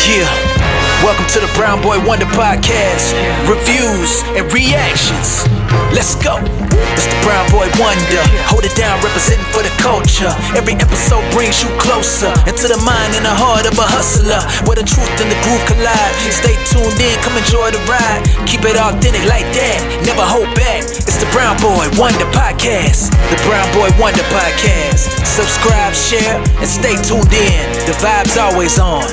Yeah, welcome to the Brown Boy Wonder Podcast. Reviews and reactions. Let's go. It's the Brown Boy Wonder. Hold it down, representing for the culture. Every episode brings you closer into the mind and the heart of a hustler, where the truth and the groove collide. Stay tuned in, come enjoy the ride. Keep it authentic like that, never hold back. It's the Brown Boy Wonder Podcast. The Brown Boy Wonder Podcast. Subscribe, share, and stay tuned in. The vibe's always on.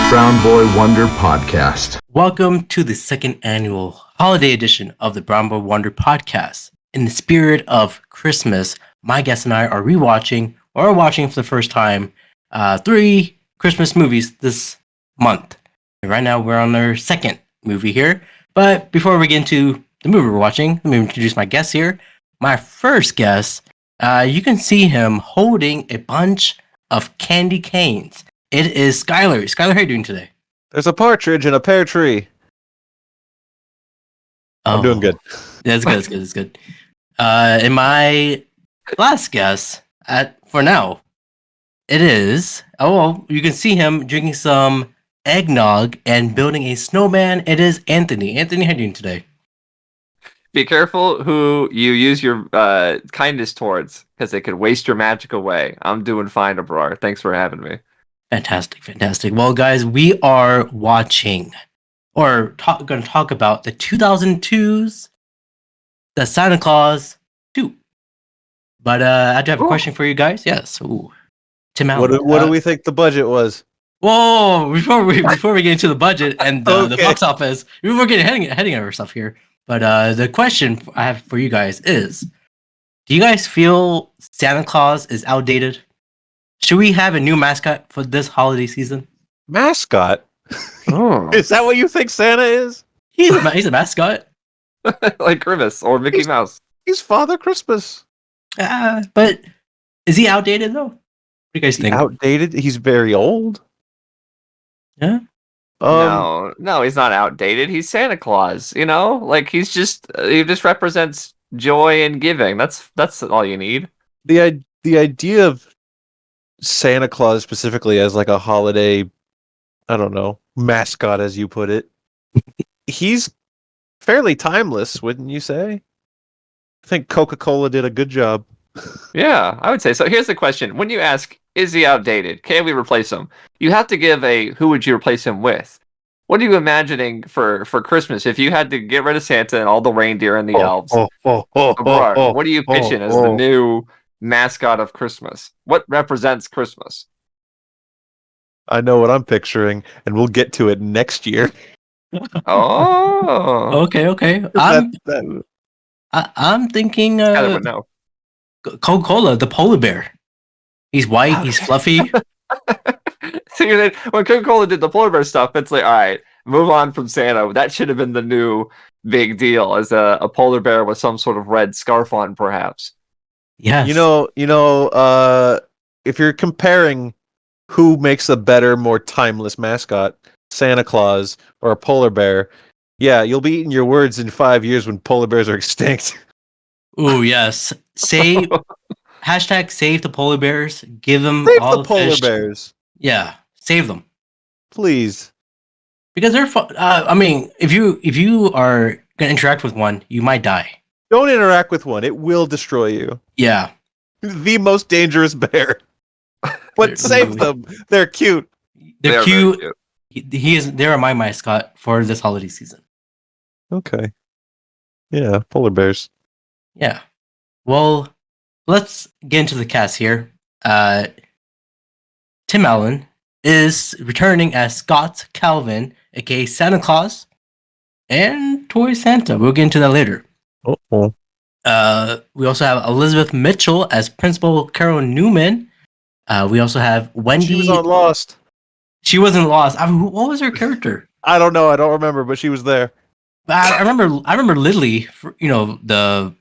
Brown Boy Wonder Podcast. Welcome to the second annual holiday edition of the Brown Boy Wonder Podcast. In the spirit of Christmas, my guest and I are rewatching or watching for the first time 3 Christmas movies this month. And right now we're on our second movie here. But before we get into the movie we're watching, let me introduce my guest here. My first guest, you can see him holding a bunch of candy canes. It is Skylar. Skylar, how are you doing today? There's a partridge in a pear tree. I'm doing good. That's good. That's good. And my last guess, for now, it is. You can see him drinking some eggnog and building a snowman. It is Anthony. Anthony, how are you doing today? Be careful who you use your kindness towards, because they could waste your magic away. I'm doing fine, Abrar. Thanks for having me. Fantastic. Well, guys, we are watching, or going to talk about the 2002's The Santa Claus 2. But I do have a question for you guys. Yes. Ooh. Tim Allen. What do we think the budget was? Whoa! Before we get into the budget and the box office, we're getting heading over stuff here. But the question I have for you guys is: do you guys feel Santa Claus is outdated? Should we have a new mascot for this holiday season? Mascot? Oh. Is that what you think Santa is? He's a mascot. Like Grimace or Mickey Mouse. He's Father Christmas. But is he outdated though? What do you guys think? Outdated? He's very old. Yeah. No, he's not outdated. He's Santa Claus. You know, like he just represents joy and giving. That's all you need. The idea of Santa Claus specifically as like a holiday, I don't know, mascot as you put it. He's fairly timeless, wouldn't you say? I think Coca-Cola did a good job. Yeah, I would say so. Here's the question. When you ask, is he outdated? Can we replace him? You have to give who would you replace him with? What are you imagining for Christmas if you had to get rid of Santa and all the reindeer and the elves? What are you pitching as the new mascot of Christmas? What represents Christmas? I know what I'm picturing, and we'll get to it next year. Oh, Okay. I'm thinking Coca-Cola, the polar bear. He's white. He's fluffy. So when Coca-Cola did the polar bear stuff, it's like, all right, move on from Santa. That should have been the new big deal, as a polar bear with some sort of red scarf on, perhaps. Yes. You know, if you're comparing who makes a better, more timeless mascot, Santa Claus or a polar bear, yeah, you'll be eating your words in 5 years when polar bears are extinct. Ooh, yes. Save the polar bears. Give them Save all the polar fish. bears. Yeah, save them. Please. Because they're fun. I mean, if you are gonna interact with one, you might die. Don't interact with one. It will destroy you. Yeah. The most dangerous bear. But save them. They're cute. They're very cute. They're my mascot for this holiday season. Okay. Yeah, polar bears. Yeah. Well, let's get into the cast here. Tim Allen is returning as Scott Calvin, aka Santa Claus. and Toy Santa. We'll get into that later. Oh, We also have Elizabeth Mitchell as Principal Carol Newman. We also have Wendy. she was on Lost. She wasn't lost. What was her character? I don't know. I don't remember, but she was there. I remember. I remember Lily. The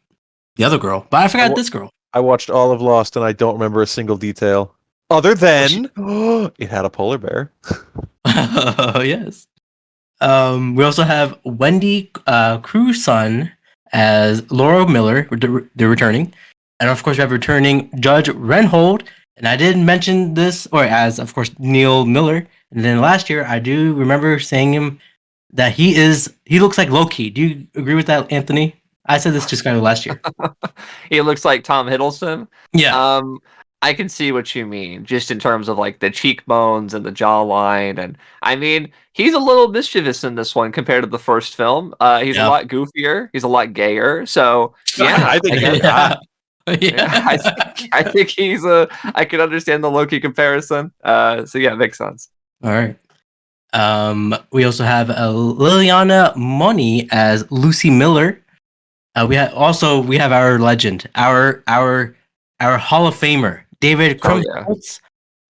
other girl, but I forgot this girl. I watched all of Lost, and I don't remember a single detail other than it had a polar bear. Yes. We also have Wendy Crewson as Laura Miller. They're returning, and of course we have returning Judge Renhold. And I did mention this, or as of course Neil Miller. And then last year I do remember saying him that he looks like Loki. Do you agree with that, Anthony? I said this to Skylar last year. He looks like Tom Hiddleston. Yeah. I can see what you mean, just in terms of like the cheekbones and the jawline, and I mean he's a little mischievous in this one compared to the first film. He's a lot goofier, he's a lot gayer. So yeah, I think yeah. I think he's a. I can understand the Loki comparison. So yeah, it makes sense. All right. We also have Liliana Money as Lucy Miller. We have our legend, our Hall of Famer, David Krumholtz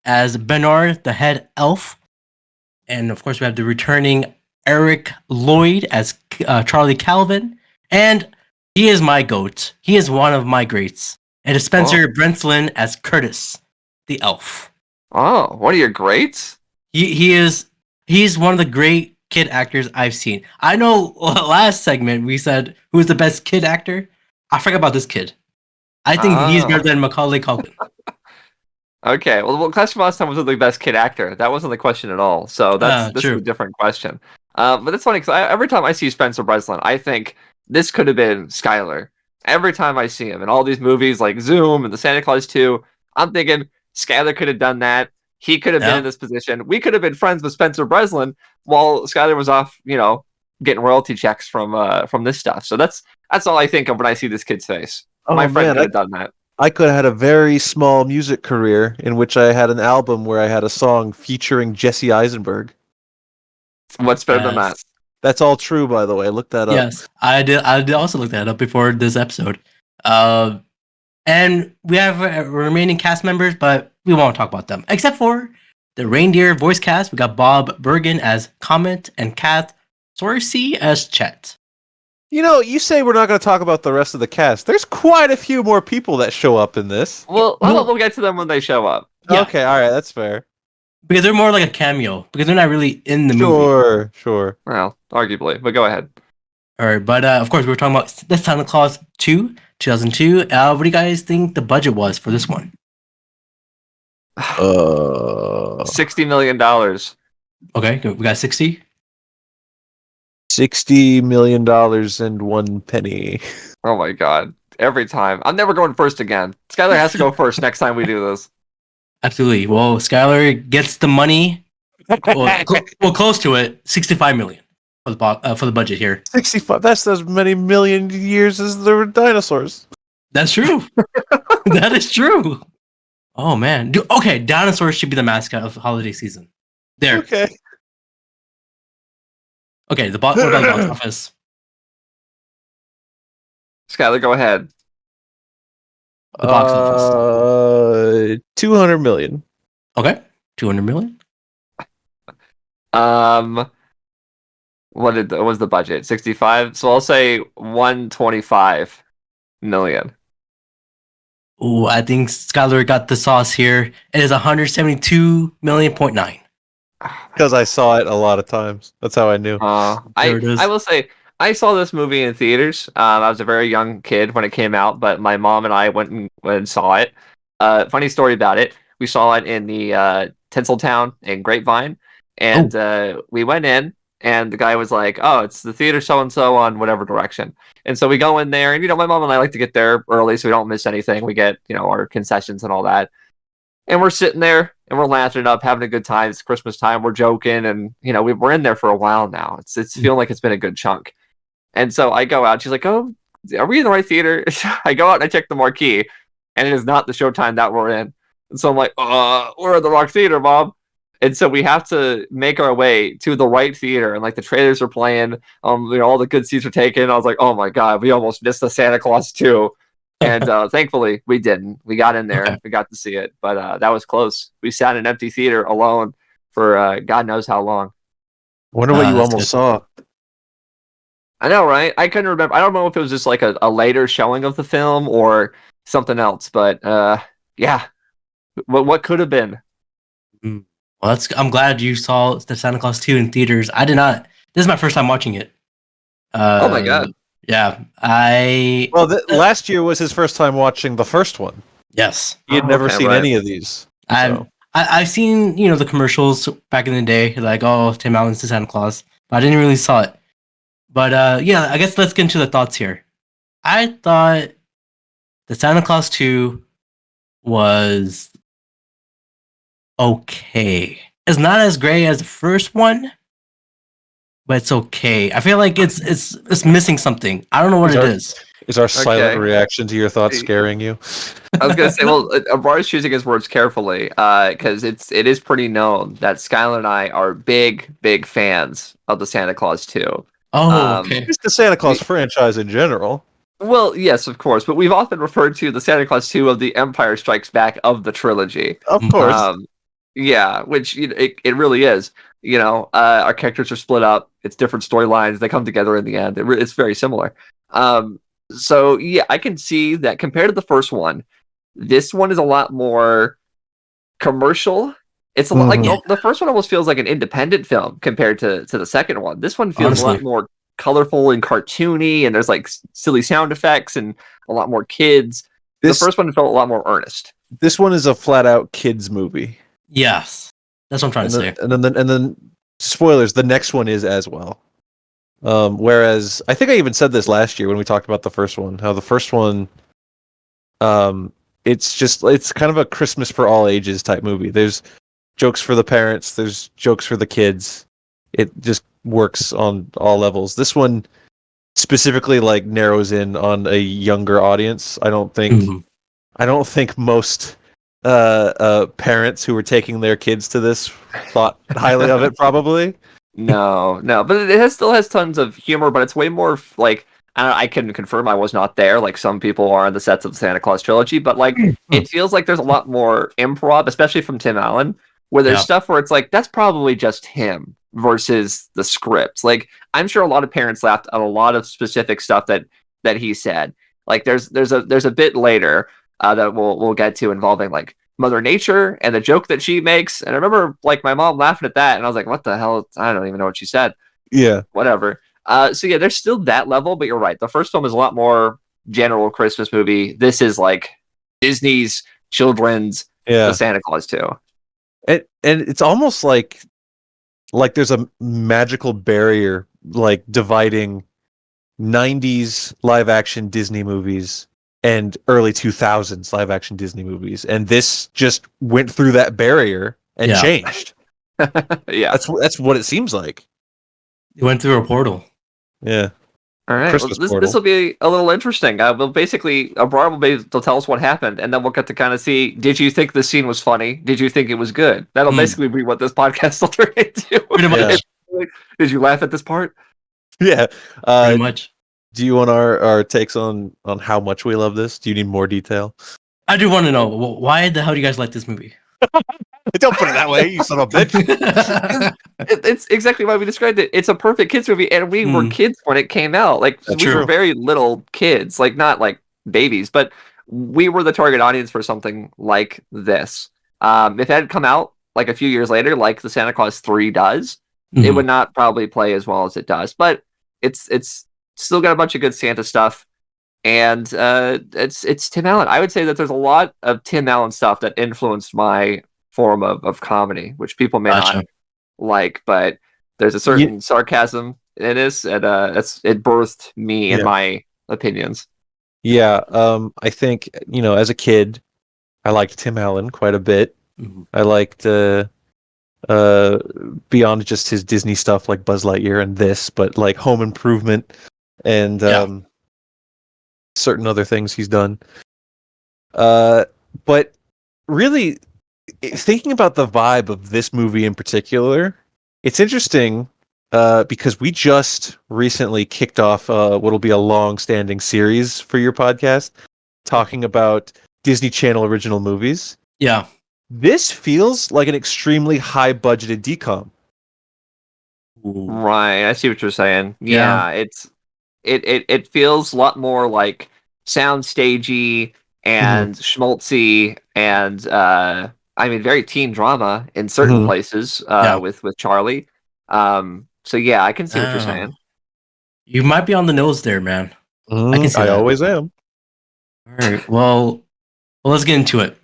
as Bernard, the head elf, and of course we have the returning Eric Lloyd as Charlie Calvin, and he is my goat. He is one of my greats, and it's Spencer Brenslin as Curtis, the elf. Oh, one of your greats? He's one of the great kid actors I've seen. I know last segment we said who's the best kid actor. I forgot about this kid. I think he's better than Macaulay Culkin. Okay, well, the question last time was the best kid actor. That wasn't the question at all. So this is a different question. But it's funny because every time I see Spencer Breslin, I think this could have been Skylar. Every time I see him in all these movies like Zoom and the Santa Claus 2, I'm thinking Skylar could have done that. He could have been in this position. We could have been friends with Spencer Breslin while Skylar was off, getting royalty checks from this stuff. So that's all I think of when I see this kid's face. My friend could have done that. I could have had a very small music career in which I had an album where I had a song featuring Jesse Eisenberg. What's better than that? That's all true, by the way. Look that up. Yes, I did also look that up before this episode. And we have remaining cast members, but we won't talk about them. Except for the reindeer voice cast. We got Bob Bergen as Comet and Kath Sorsey as Chet. You say we're not going to talk about the rest of the cast. There's quite a few more people that show up in this. Well, we'll get to them when they show up. Yeah. Okay, all right, that's fair. Because they're more like a cameo. Because they're not really in the movie. Sure. Well, arguably, but go ahead. All right, but of course, we're talking about this Santa Claus 2, 2002. What do you guys think the budget was for this one? $60 million. Okay, we got 60. $60 million and 1 penny. Oh my god. Every time. I'm never going first again. Skylar has to go first next time we do this. Absolutely. Well, Skylar gets the money. Well, close to it. 65 million for the budget here. 65. That's as many million years as there were dinosaurs. That's true. That is true. Oh man. Okay, dinosaurs should be the mascot of the holiday season. There. Okay, what about the box office? Skylar, go ahead. The box office. 200 million. Okay, 200 million. What was the budget? 65. So I'll say 125 million. Ooh, I think Skylar got the sauce here. It is 172 million.9. Because I saw it a lot of times. That's how I knew. I will say I saw this movie in theaters. I was a very young kid when it came out, but my mom and I went and saw it. Funny story about it. We saw it in the Tinseltown in Grapevine, and we went in, and the guy was like, "Oh, it's the theater so and so on whatever direction." And so we go in there, and my mom and I like to get there early so we don't miss anything. We get our concessions and all that. And we're sitting there and we're laughing it up, having a good time. It's Christmas time. We're joking, and we're in there for a while now. It's feeling like it's been a good chunk. And so I go out. She's like, "Oh, are we in the right theater?" I go out and I check the marquee, and it is not the showtime that we're in. And so I'm like, "We're at the wrong theater, Mom." And so we have to make our way to the right theater, and like the trailers are playing, all the good seats are taken. I was like, oh my god, we almost missed the Santa Claus 2. And thankfully we didn't. We got in there, Okay. we got to see it, but that was close. We sat in an empty theater alone for God knows how long. Wonder what you That's almost good. saw. I know, right? I couldn't remember. I don't know if it was just like a later showing of the film or something else, but yeah, what could have been? Mm. Well, I'm glad you saw the Santa Claus 2 in theaters. I did not. This is my first time watching it. Oh my god! Yeah, I Well, last year was his first time watching the first one. yes, He had never Okay, seen right. any of these. I've So. I've seen the commercials back in the day, like oh Tim Allen's the Santa Claus, but I didn't really saw it. But yeah, I guess let's get into the thoughts here. I thought the Santa Claus 2 was okay. It's not as great as the first one, but it's okay. I feel like it's missing something. I don't know what Is it our- is. Is our silent Okay. reaction to your thoughts scaring you? I was gonna say, well, Abrar's choosing his words carefully, because it is pretty known that Skylar and I are big fans of the Santa Claus 2. Oh, Um, okay. It's the Santa Claus We- franchise in general. Well, yes, of course, but we've often referred to the Santa Claus 2 of the Empire Strikes Back of the trilogy. Of Mhm. course. Yeah, which it really is. Our characters are split up. It's different storylines. They come together in the end. It's very similar. So yeah, I can see that compared to the first one, this one is a lot more commercial. It's a lot like Mhm. the first one almost feels like an independent film compared to the second one. This one feels a Honestly. lot more colorful and cartoony, and there's like silly sound effects and a lot more kids. This The first one felt a lot more earnest. this one is a flat out kids movie. Yes, that's what I'm trying And to then, say. and then spoilers, the next one is as well. Whereas I think I even said this last year when we talked about the first one, how the first one it's kind of a Christmas for all ages type movie. There's jokes for the parents, there's jokes for the kids. It just works on all levels. This one specifically like narrows in on a younger audience. I don't think Mhm. most parents who were taking their kids to this thought highly of it probably. No, but still has tons of humor, but it's way more like I can confirm I was not there, like some people are on the sets of the Santa Claus trilogy, but like it feels like there's a lot more improv, especially from Tim Allen, where there's Yeah. stuff where it's like that's probably just him versus the script. Like I'm sure a lot of parents laughed at a lot of specific stuff that he said. Like there's a bit later that we'll get to involving like Mother Nature and the joke that she makes. And I remember like my mom laughing at that, and I was like, "What the hell? I don't even know what she said." Yeah. Whatever. So yeah, there's still that level, but you're right. The first film is a lot more general Christmas movie. This is like Disney's children's Yeah. The Santa Claus 2. And it's almost like there's a magical barrier like dividing 90s live action Disney movies and early 2000s live action Disney movies, and this just went through that barrier and Yeah. changed. Yeah. That's what it seems like. It went through a portal. Yeah. All right. Christmas Well, portal. this will be a little interesting. We'll basically, Abrar will be able to tell us what happened, and then we'll get to kind of see, did you think the scene was funny? Did you think it was good? That'll Hmm. basically be what this podcast will turn into. Pretty much. Did you laugh at this part? Yeah. Pretty much. Do you want our takes on how much we love this? Do you need more detail? I do want to know why the hell do you guys like this movie? Don't put it that way, you son of a bitch. It's exactly why we described it. It's a perfect kids movie, and we were Hmm. kids when it came out. Like That's we were true. very little kids, like not like babies, but we were the target audience for something like this. If it had come out like a few years later, like the Santa Claus 3 does, it Mhm. would not probably play as well as it does. But it's still got a bunch of good Santa stuff, and it's Tim Allen. I would say that there's a lot of Tim Allen stuff that influenced my form of comedy, which people may Gotcha. not like, but there's a certain sarcasm in this, and it birthed me in Yeah. my opinions. Yeah, I think, as a kid, I liked Tim Allen quite a bit. Mhm. I liked beyond just his Disney stuff like Buzz Lightyear and this, but like Home Improvement and Yeah. certain other things he's done. But really, thinking about the vibe of this movie in particular, it's interesting because we just recently kicked off what'll be a long-standing series for your podcast, talking about Disney Channel original movies. Yeah. This feels like an extremely high-budgeted decom. Ooh. Right, I see what you're saying. Yeah. Yeah, it feels a lot more like soundstagey and schmaltzy and I mean very teen drama in certain Mhm. places Yeah. with Charlie. So yeah, I can see what you're saying. You might be on the nose there, man. I can see I that. always am. All right. Well, let's get into it.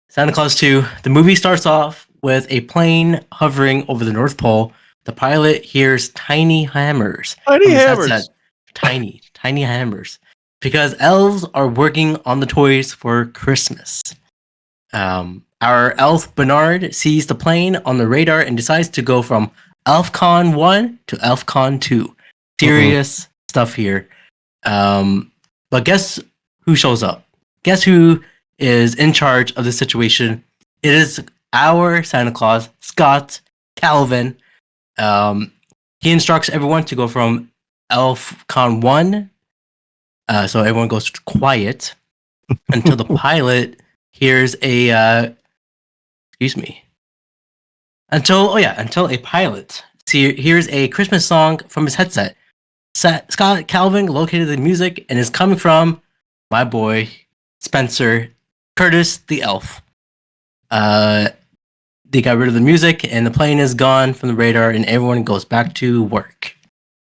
Santa Claus 2. The movie starts off with a plane hovering over the North Pole. The pilot hears tiny hammers Tiny from his hammers. headset. Tiny hammers. Because elves are working on the toys for Christmas. Our elf Bernard sees the plane on the radar and decides to go from ElfCon 1 to ElfCon 2. Serious stuff here. But guess who shows up? Guess who is in charge of the situation? It is our Santa Claus, Scott Calvin. He instructs everyone to go from ElfCon 1, so everyone goes quiet until the pilot hears a excuse me. Until a pilot hears a Christmas song from his headset. Scott Calvin located the music and is coming from my boy Spencer Curtis the elf. They got rid of the music and the plane is gone from the radar and everyone goes back to work.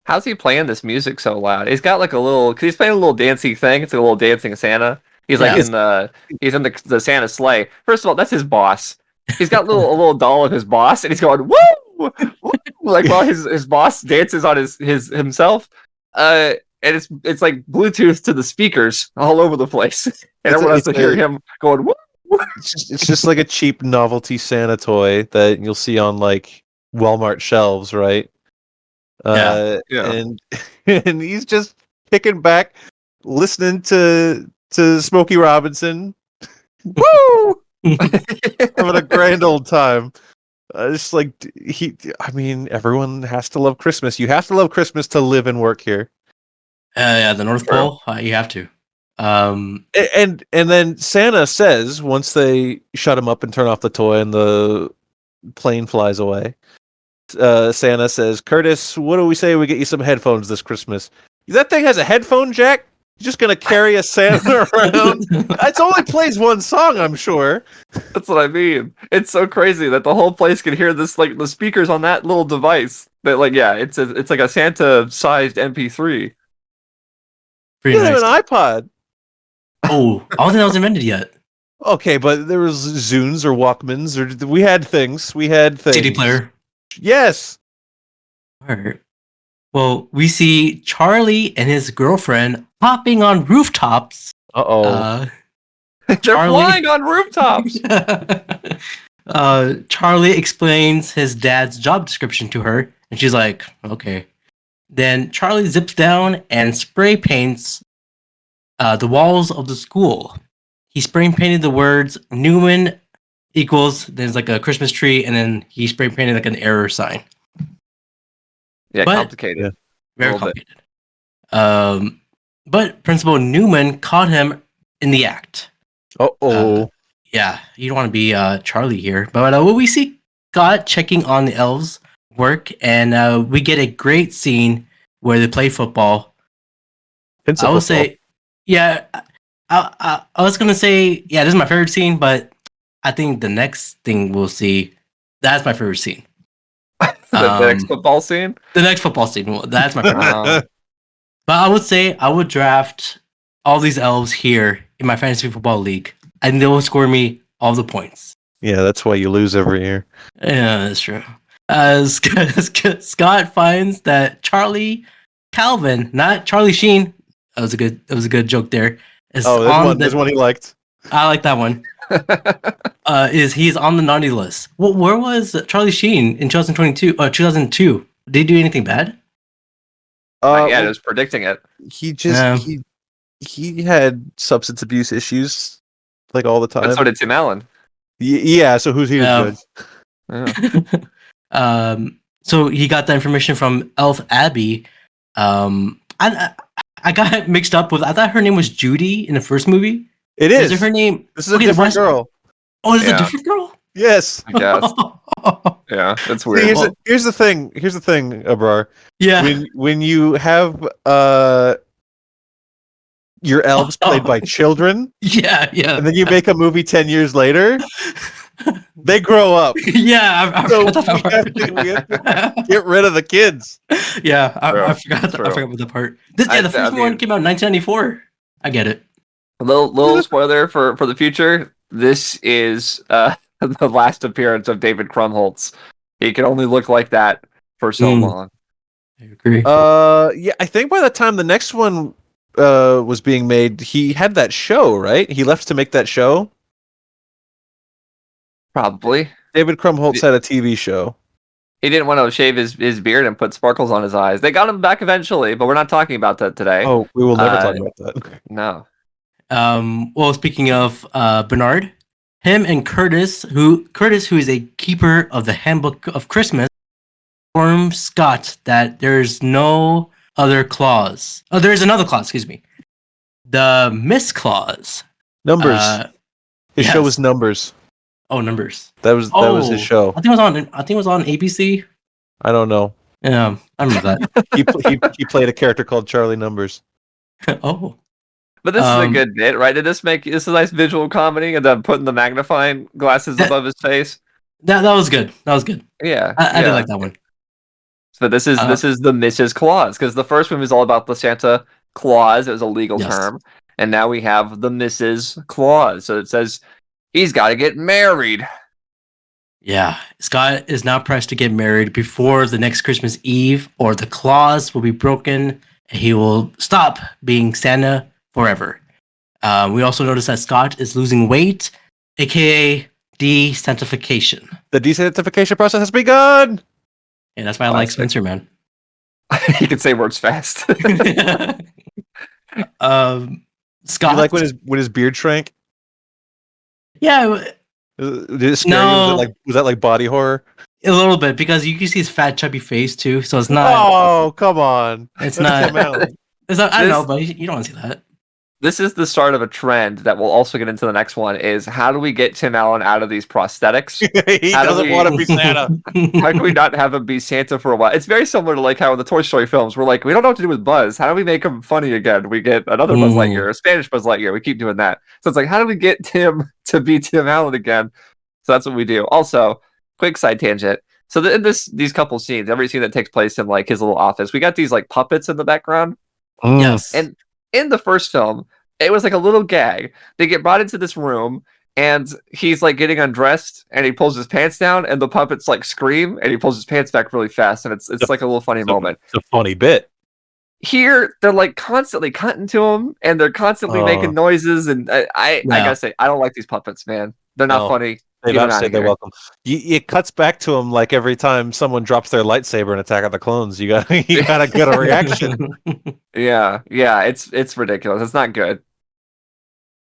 How's he playing this music so loud? He's got like a little, cause he's playing a little dancing thing. It's a little dancing Santa. He's like Yeah. he's in the Santa sleigh. First of all, that's his boss. He's got a little doll of his boss, and he's going woo, woo, like while his boss dances on his himself. And it's like Bluetooth to the speakers all over the place, and everyone has to hear him going woo. It's just like a cheap novelty Santa toy that you'll see on like Walmart shelves, right? Yeah. And and he's just kicking back, listening to Smokey Robinson. Woo! Having a grand old time. Just like I mean, everyone has to love Christmas. You have to love Christmas to live and work here. Yeah, the North Pole, you have to. And then Santa says once they shut him up and turn off the toy and the plane flies away. Santa says, "Curtis, what do we say we get you some headphones this Christmas?" That thing has a headphone jack. You're just gonna carry a Santa around? It only plays one song, I'm sure. That's what I mean. It's so crazy that the whole place can hear this, like the speakers on that little device. That like, yeah, it's like a Santa-sized MP3. Pretty You have nice. an iPod. Oh, I don't think that was invented yet. Okay, but there was Zunes or Walkmans, or we had things. We had things. CD player. Yes. All right. Well, we see Charlie and his girlfriend hopping on rooftops. Uh-oh. They're Charlie- flying on rooftops. Charlie explains his dad's job description to her, and she's like, okay. Then Charlie zips down and spray paints the walls of the school. He spray painted the words Newman equals, there's like a Christmas tree, and then he spray painted like an error sign. Yeah, But- complicated. Yeah. Very Little bit. complicated. But Principal Newman caught him in the act. Uh-oh. Yeah, you don't want to be Charlie here. But what we see Scott checking on the elves' work, and we get a great scene where they play football. I will say, yeah, I was gonna say, yeah, this is my favorite scene, but I think the next thing we'll see, that's my favorite scene. The next football scene. The next football scene, that's my favorite. Uh, But I would say I would draft all these elves here in my fantasy football league, and they will score me all the points. Yeah, that's why you lose every year. Yeah, that's true. Scott finds that Charlie Calvin, not Charlie Sheen, that was a good joke there. Is There's one he liked. I like that one. He's on the naughty list. Well, where was Charlie Sheen in 2022? 2002. Did he do anything bad? yeah, I was predicting it. He just he had substance abuse issues like all the time. But so did Tim Allen. Yeah. So who's here to Yeah. judge? Yeah. So he got the information from Elf Abby. I got it mixed up with. I thought her name was Judy in the first movie. It Is is. it her name? This is a Okay, different girl. Oh, it's a Yeah. different girl. Yes. I guess. Yeah, that's See, weird. here's the thing. Here's the thing, Abrar. Yeah. When you have your elves played by children, Yeah. and then you make a movie 10 years later, they grow up. Yeah, I So forgot that part. we have to get rid of the kids. Yeah, True. I forgot. True. I forgot about that part. The I first mean- one came out in 1994. I get it. A little spoiler for the future. This is the last appearance of David Krumholtz. He can only look like that for so long. I agree. Yeah, I think by the time the next one was being made, he had that show, right? He left to make that show. Probably. David Krumholtz had a TV show. He didn't want to shave his beard and put sparkles on his eyes. They got him back eventually, but we're not talking about that today. Oh, we will never talk about that. No. Well, speaking of Bernard, him and Curtis, who is a keeper of the Handbook of Christmas, inform Scott that there's no other clause. Oh, there is another clause. Excuse me, the Miss clause. Numbers. His show yes. was Numbers. Oh, numbers. That was his show. I think it was on ABC. I don't know. Yeah, I remember that. He played a character called Charlie Numbers. Oh, But this is a good bit, right? Did this make this a nice visual comedy and then putting the magnifying glasses above his face? that was good. That was good. Yeah. I did like that one. So this is the Mrs. Claus, because the first one was all about the Santa Claus. It was a legal Yes. term. And now we have the Mrs. Claus. So it says he's got to get married. Yeah, Scott is now pressed to get married before the next Christmas Eve, or the clause will be broken and he will stop being Santa forever. We also notice that Scott is losing weight, aka desantification. The desantification process has begun. And that's why I like Classic. Spencer, man. He can say words fast. Scott. You like when his beard shrank? Yeah, Did it scare you? No. Was that like body horror? a little bit, because you can see his fat, chubby face too. So it's not. Oh, come on. It's That's not. Tim Allen. It's not. I don't This- know, but you don't want to see that. This is the start of a trend that we'll also get into the next one is how do we get Tim Allen out of these prosthetics? He How do doesn't we- want to be Santa. How can we not have him be Santa for a while? It's very similar to like how in the Toy Story films, we're like, we don't know what to do with Buzz. How do we make him funny again? We get another Buzz Mm. Lightyear, a Spanish Buzz Lightyear. We keep doing that. So it's like, how do we get Tim to be Tim Allen again? So that's what we do. Also, quick side tangent. So in these couple scenes, every scene that takes place in like his little office, we got these like puppets in the background. Yes. And in the first film, it was like a little gag. They get brought into this room, and he's like getting undressed, and he pulls his pants down, and the puppets like scream, and he pulls his pants back really fast, and it's like a little funny moment. It's a funny bit. Here, they're like constantly cutting to him, and they're constantly making noises, and I Yeah. gotta say, I don't like these puppets, man. They're not No. funny. They've Get 'em outstayed outta their here. welcome. It cuts back to him like every time someone drops their lightsaber in Attack of the Clones. You gotta get a reaction. Yeah, it's ridiculous. It's not good.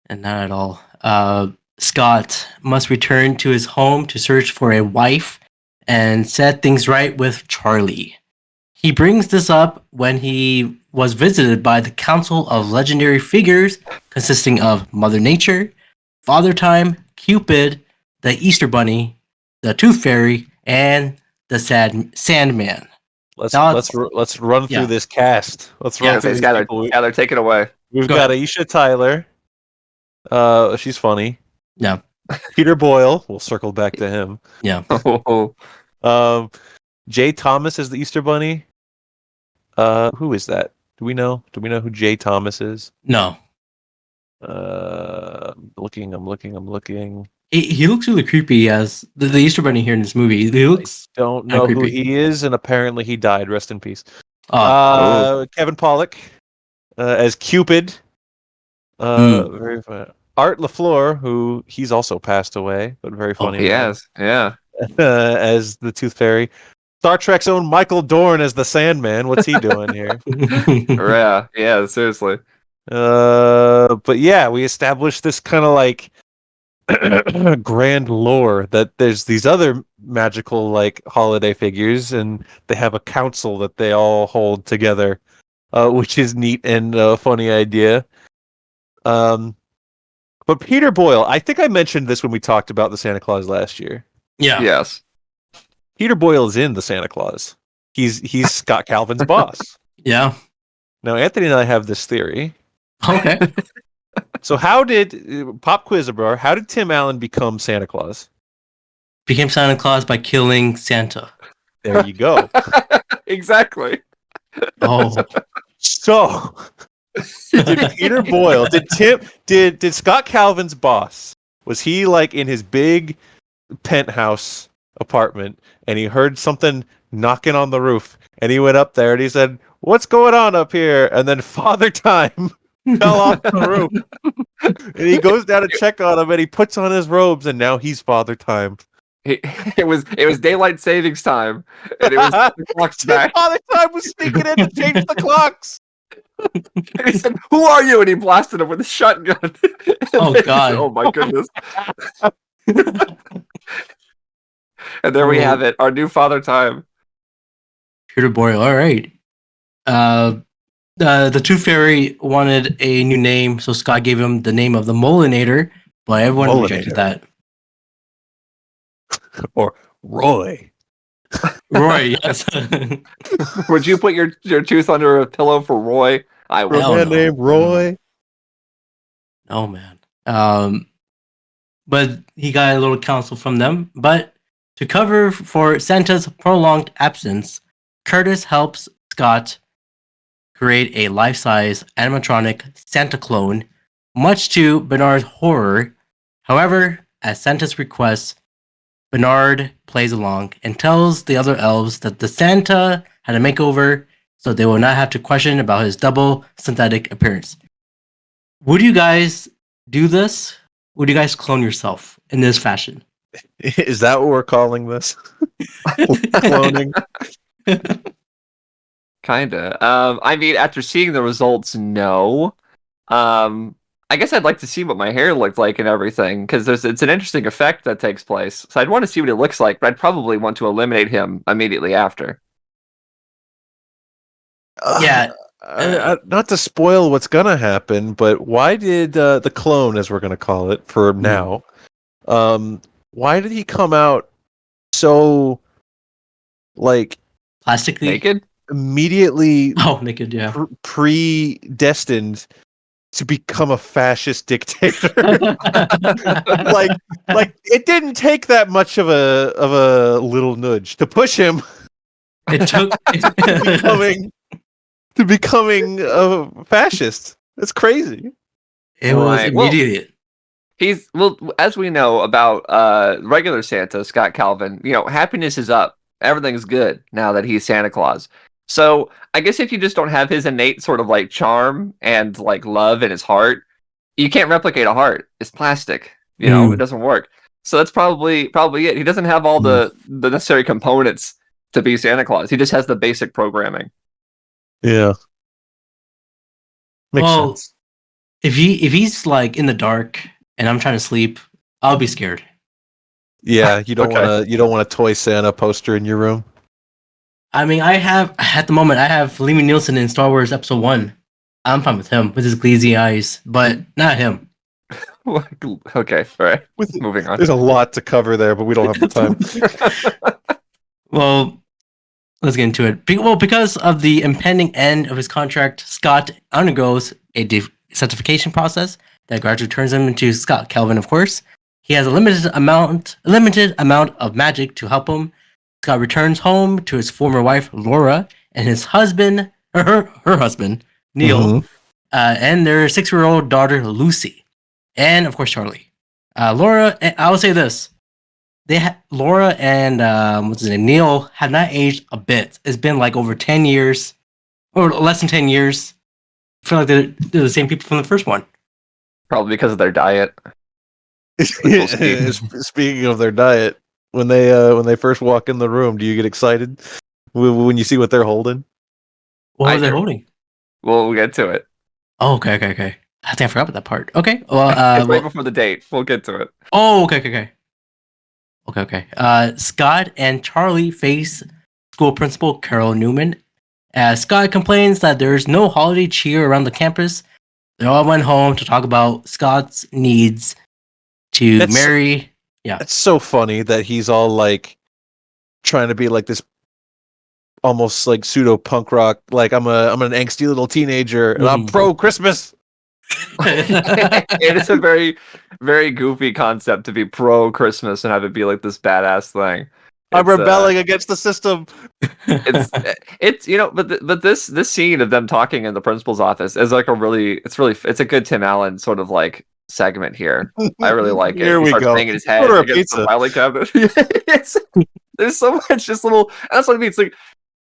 And not at all. Scott must return to his home to search for a wife and set things right with Charlie. He brings this up when he was visited by the Council of Legendary Figures, consisting of Mother Nature, Father Time, Cupid, the Easter Bunny, the Tooth Fairy, and the Sandman. Let's Now let's run through yeah. this cast. Let's Yeah, run through okay, these Skylar, people. Skylar, take it away. We've Go got ahead. Aisha Tyler. She's funny. Yeah. Peter Boyle. We'll circle back to him. Yeah. Jay Thomas is the Easter Bunny. Who is that? Do we know? Do we know who Jay Thomas is? No. I'm looking. He looks really creepy as the Easter Bunny here in this movie. He looks. Don't know who creepy. he is, and apparently he died. Rest in peace. Oh, Kevin Pollak as Cupid. Very fun. Art LaFleur, who he's also passed away, but very funny. He has, yeah. As the Tooth Fairy. Star Trek's own Michael Dorn as the Sandman. What's he doing here? Yeah, seriously. But yeah, we established this kind of like grand lore that there's these other magical like holiday figures, and they have a council that they all hold together, which is neat and a funny idea. Um, but Peter Boyle, I think I mentioned this when we talked about the Santa Claus last year. Yeah. Yes. Peter Boyle is in the Santa Claus. He's Scott Calvin's boss. Yeah. Now, Anthony and I have this theory. Okay. So, how did Pop Quizabrar? How did Tim Allen become Santa Claus? Became Santa Claus by killing Santa. There you go. Exactly. Oh. So, did Peter Boyle? Did Scott Calvin's boss? Was he like in his big penthouse apartment, and he heard something knocking on the roof, and he went up there and he said, "What's going on up here?" And then Father Time fell off the roof, and he goes down to check on him, and he puts on his robes, and now he's Father Time. It was daylight savings time, and it was the clock's back. Father Time was sneaking in to change the clocks. And he said, "Who are you?" And he blasted him with a shotgun. Oh, Then he God. said, "Oh my goodness!" And there we have it, our new Father Time. Peter Boyle. All right. The Tooth Fairy wanted a new name, so Scott gave him the name of the Molinator, but everyone rejected that. Or Roy. Roy, yes. Would you put your tooth under a pillow for Roy? I For a Hell would. man no. named Roy. Oh man. But he got a little counsel from them. But to cover for Santa's prolonged absence, Curtis helps Scott create a life-size animatronic Santa clone, much to Bernard's horror. However, at Santa's request, Bernard plays along and tells the other elves that the Santa had a makeover, so they will not have to question about his double synthetic appearance. Would you guys do this? Would you guys clone yourself in this fashion? Is that what we're calling this? Cloning? Kinda. I mean, after seeing the results, no. I guess I'd like to see what my hair looked like and everything, because it's an interesting effect that takes place. So I'd want to see what it looks like, but I'd probably want to eliminate him immediately after. Yeah. Not to spoil what's gonna happen, but why did the clone, as we're gonna call it for now, why did he come out so like Plastically? Naked? immediately Oh, naked, yeah. predestined to become a fascist dictator? like it didn't take that much of a little nudge to push him It took to becoming a fascist. That's crazy. it was Right, well- immediate. He's well, as we know about regular Santa, Scott Calvin, happiness is up. Everything's good now that he's Santa Claus. So I guess if you just don't have his innate sort of like charm and like love in his heart, you can't replicate a heart. It's plastic. It doesn't work. So that's probably it. He doesn't have all the necessary components to be Santa Claus. He just has the basic programming. Yeah. Makes Well, sense. if he's like in the dark and I'm trying to sleep, I'll be scared. Yeah, you don't Okay. want a toy Santa poster in your room. I mean, at the moment I have Liam Nielsen in Star Wars Episode 1. I'm fine with him with his glazy eyes, but not him. Okay, all right. Moving on. There's a lot to cover there, but we don't have the time. Well, let's get into it. Because of the impending end of his contract, Scott undergoes a decertification process that gradually turns him into Scott Calvin, of course. He has a limited amount of magic to help him. Scott returns home to his former wife, Laura, and his husband, her husband, Neil, Mhm. and their 6-year-old daughter, Lucy, and of course, Charlie. Laura, I will say this. Laura and what's his name, Neil, have not aged a bit. It's been like over 10 years, or less than 10 years. I feel like they're the same people from the first one. Probably because of their diet. We'll see. Speaking of their diet, when they first walk in the room, do you get excited when you see what they're holding? What I were they do. holding? We'll get to it. Oh, okay. I think I forgot about that part. Okay. Well, It's right before the date. We'll get to it. oh, okay. Scott and Charlie face school principal Carol Newman as Scott complains that there's no holiday cheer around the campus. They all went home to talk about Scott's needs to That's- marry. Yeah. It's so funny that he's all like trying to be like this almost like pseudo punk rock, like I'm an angsty little teenager and I'm Mhm. pro Christmas. It is a very, very goofy concept to be pro Christmas and have it be like this badass thing. I'm It's, rebelling against the system. it's but this scene of them talking in the principal's office is like it's a good Tim Allen sort of like segment here. I really like it. Here He we starts go. banging his head Order a against the pizza. filing cabinet. There's so much just little. That's what I mean. It's like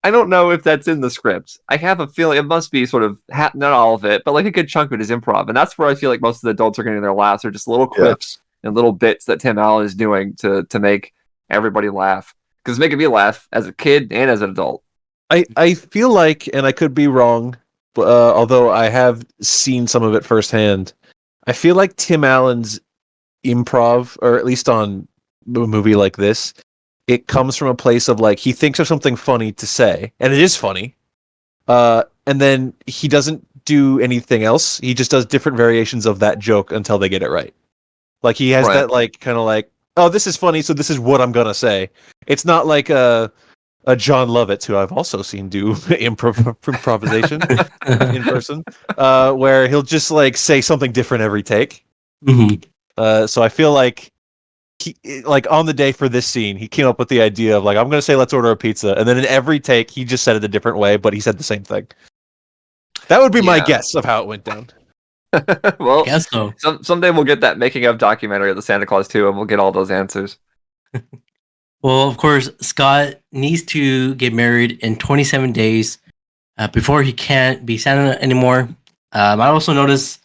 I don't know if that's in the script. I have a feeling it must be sort of not all of it, but like a good chunk of it is improv, and that's where I feel like most of the adults are getting their laughs are just little quips and little bits that Tim Allen is doing to make everybody laugh. Because it's making me laugh as a kid and as an adult. I feel like, and I could be wrong, but, although I have seen some of it firsthand, I feel like Tim Allen's improv, or at least on a movie like this, it comes from a place of like he thinks of something funny to say, and it is funny, and then he doesn't do anything else. He just does different variations of that joke until they get it right. Like he has Right. that like kind of like, oh, this is funny, so this is what I'm gonna say. It's not like a John Lovitz, who I've also seen do improvisation in person, where he'll just like say something different every take. Mhm. So I feel like like on the day for this scene, he came up with the idea of like, I'm gonna say let's order a pizza, and then in every take he just said it a different way, but he said the same thing. That would be my Yeah. guess of how it went down. Well, Guess so. someday we'll get that making of documentary of the Santa Claus 2, and we'll get all those answers. Well, of course, Scott needs to get married in 27 days before he can't be Santa anymore. I also noticed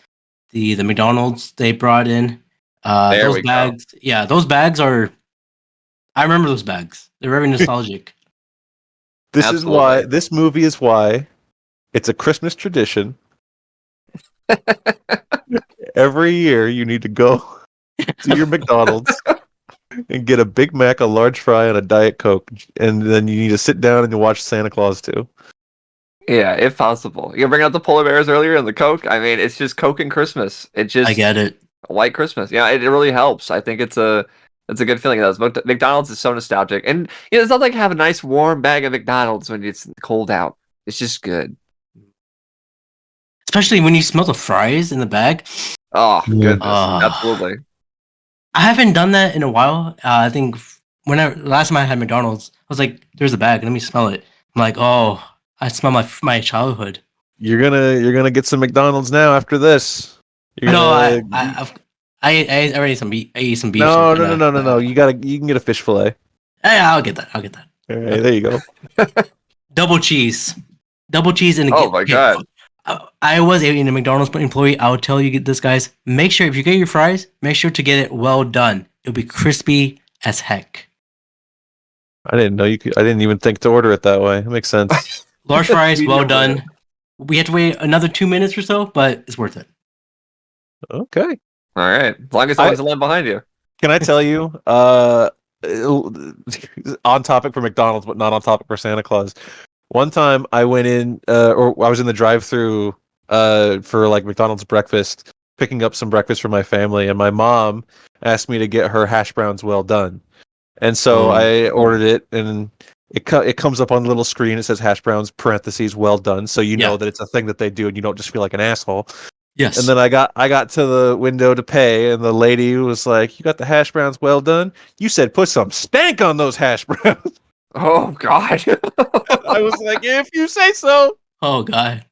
the McDonald's they brought in. There Those we go. bags, yeah, those bags are. I remember those bags. They're very nostalgic. This is why Absolutely. this movie is why it's a Christmas tradition. Every year you need to go to your McDonald's and get a Big Mac, a large fry, and a Diet Coke, and then you need to sit down and you watch Santa Claus 2. Yeah, if possible. You bring out the polar bears earlier and the Coke. I mean, it's just Coke and Christmas. It just I get it. white Christmas. Yeah, it really helps. I think it's a good feeling. It does. But McDonald's is so nostalgic, and it's not like have a nice warm bag of McDonald's when it's cold out. It's just good. Especially when you smell the fries in the bag. Oh goodness, Ah. absolutely. I haven't done that in a while. I think last time I had McDonald's, I was like, "There's a bag. Let me smell it." I'm like, "Oh, I smell my childhood." You're gonna get some McDonald's now after this. You're No, gonna... I already ate some beef. I ate some beef. No, so no, no, no, no, no. You can get a fish fillet. Yeah, I'll get that. I'll get that. All right, there you go. Double cheese and Oh my God. I was a McDonald's employee. I would tell you this, guys. Make sure if you get your fries, make sure to get it well done. It'll be crispy as heck. I didn't know you could. I didn't even think to order it that way. It makes sense. Large fries, well Medium rare. done. We have to wait another 2 minutes or so, but it's worth it. Okay. All right, as long as someone's line behind you. Can I tell you? On topic for McDonald's, but not on topic for Santa Claus. One time I went in, or I was in the drive-through, for like McDonald's breakfast, picking up some breakfast for my family, and my mom asked me to get her hash browns well done, and so I ordered it, and it comes up on the little screen. It says hash browns parentheses well done, so you know Yeah. that it's a thing that they do, and you don't just feel like an asshole. Yes. And then I got to the window to pay, and the lady was like, "You got the hash browns well done? You said put some stank on those hash browns." Oh God. I was like, "If you say so." Oh God.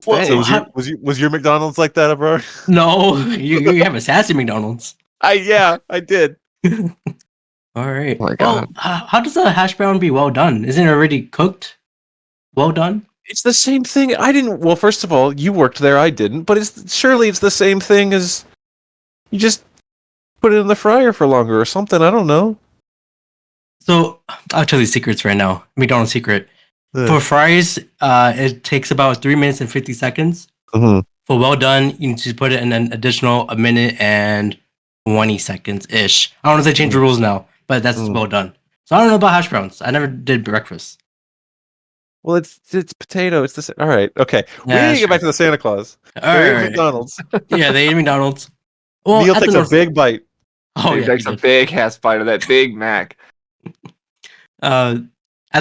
Well, So how- was your McDonald's like that, bro? No, you have a sassy McDonald's. I did. All right. Oh my Well, God. how does a hash brown be well done? Isn't it already cooked? Well done. It's the same thing. I didn't. Well, first of all, you worked there. I didn't. But surely it's the same thing as you just put it in the fryer for longer or something. I don't know. So I'll tell you secrets right now. McDonald's secret. Ugh. For fries, it takes about 3 minutes and 50 seconds. Mhm. For well done, you need to put it in an additional a minute and 20 seconds ish. I don't know if they changed the rules now, but that's well done. So I don't know about hash browns. I never did breakfast. Well, it's potato. It's the all right. Okay, we Yeah, need to that's get back true. to the Santa Claus. All They're eating right. McDonald's. Yeah, they ate McDonald's. Well, Neil at the takes a North. big bite. Oh He yeah, takes he a did. big ass bite of that Big Mac. At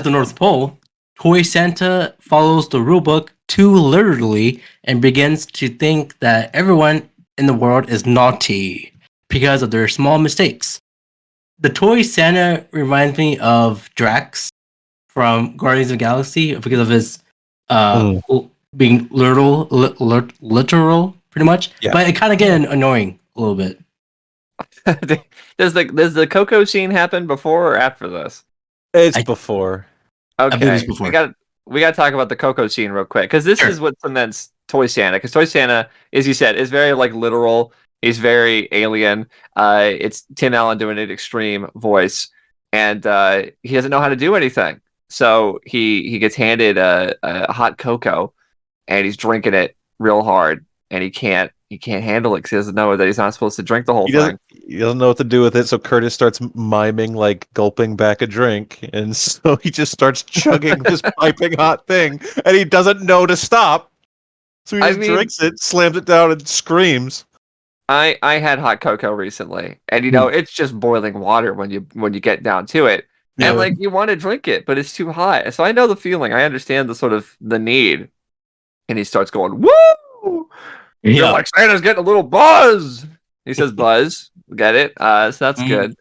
the North Pole, Toy Santa follows the rulebook too literally and begins to think that everyone in the world is naughty because of their small mistakes. The Toy Santa reminds me of Drax from Guardians of the Galaxy because of his being literal, pretty much. Yeah. But it kind of get annoying a little bit. Does the Coco scene happen before or after this? It's I- before. believe Okay, it's before. we got to talk about the Coco scene real quick because this Sure. is what cements Toy Santa. Because Toy Santa, as you said, is very like literal. He's very alien. It's Tim Allen doing an extreme voice, and he doesn't know how to do anything. So he gets handed a hot cocoa, and he's drinking it real hard, and he can't handle it because he doesn't know that he's not supposed to drink the whole thing. He doesn't know what to do with it, so Curtis starts miming like gulping back a drink, and so he just starts chugging this piping hot thing, and he doesn't know to stop. So he just drinks it, slams it down, and screams. I had hot cocoa recently, and it's just boiling water when you get down to it, Yeah. and like you want to drink it, but it's too hot. So I know the feeling. I understand the sort of the need, and he starts going woo. You're like Santa's getting a little buzz. He says buzz. Get it? So that's good.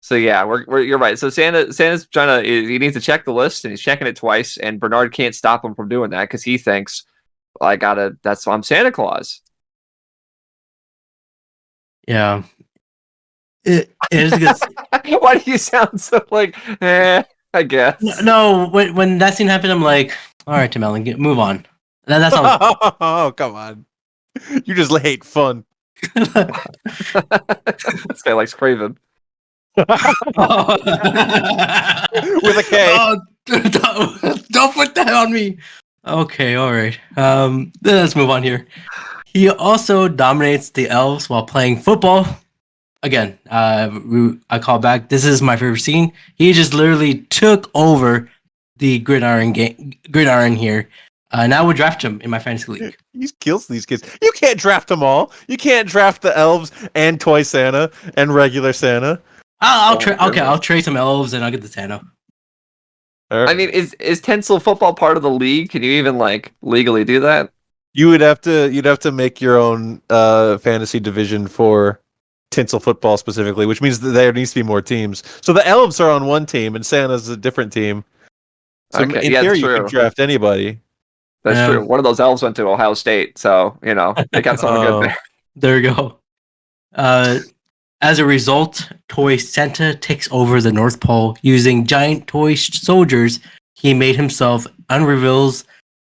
So yeah, you're right. So Santa's trying to. He needs to check the list, and he's checking it twice, and Bernard can't stop him from doing that because he thinks that's why I'm Santa Claus. Yeah. It is a good. Why do you sound so like, I guess. No, when that scene happened, I'm like, all right, Tim Allen, move on. That's all. Oh, come on. You just hate fun. This guy likes Craven. With a K. Oh, don't put that on me. Okay, all right. Let's move on here. He also dominates the elves while playing football. Again, I call back. This is my favorite scene. He just literally took over the gridiron here. And I would draft him in my fantasy league. He kills these kids. You can't draft them all. You can't draft the elves and Toy Santa and regular Santa. I'll trade some elves and I'll get the Santa. I mean, is Tinsel football part of the league? Can you even like legally do that? You'd have to make your own fantasy division for Tinsel football specifically, which means that there needs to be more teams. So the elves are on one team and Santa's a different team. So in theory, you can draft anybody. That's true. One of those elves went to Ohio State, so they got someone good there. There you go. As a result, Toy Santa takes over the North Pole using giant toy soldiers he made himself and reveals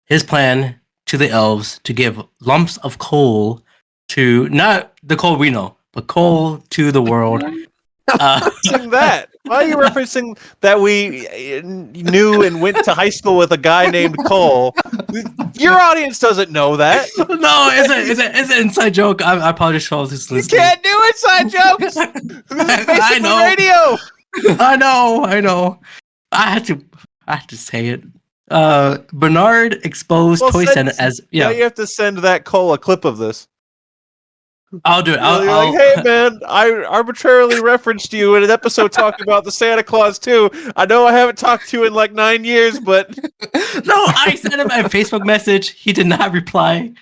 his plan to the elves to give lumps of coal to not the coal we know, but coal to the world. That. Why are you referencing that we knew and went to high school with a guy named Cole? Your audience doesn't know that. No, it's an inside joke. I apologize for all this listening. You can't do inside jokes. This is basically radio. I know. I had to say it. Bernard exposed Toy Santa as Now you have to send that Cole a clip of this. I'll do it. You're like, hey man, I arbitrarily referenced you in an episode talking about the Santa Claus too. I know I haven't talked to you in like 9 years, but no, I sent him a Facebook message. He did not reply.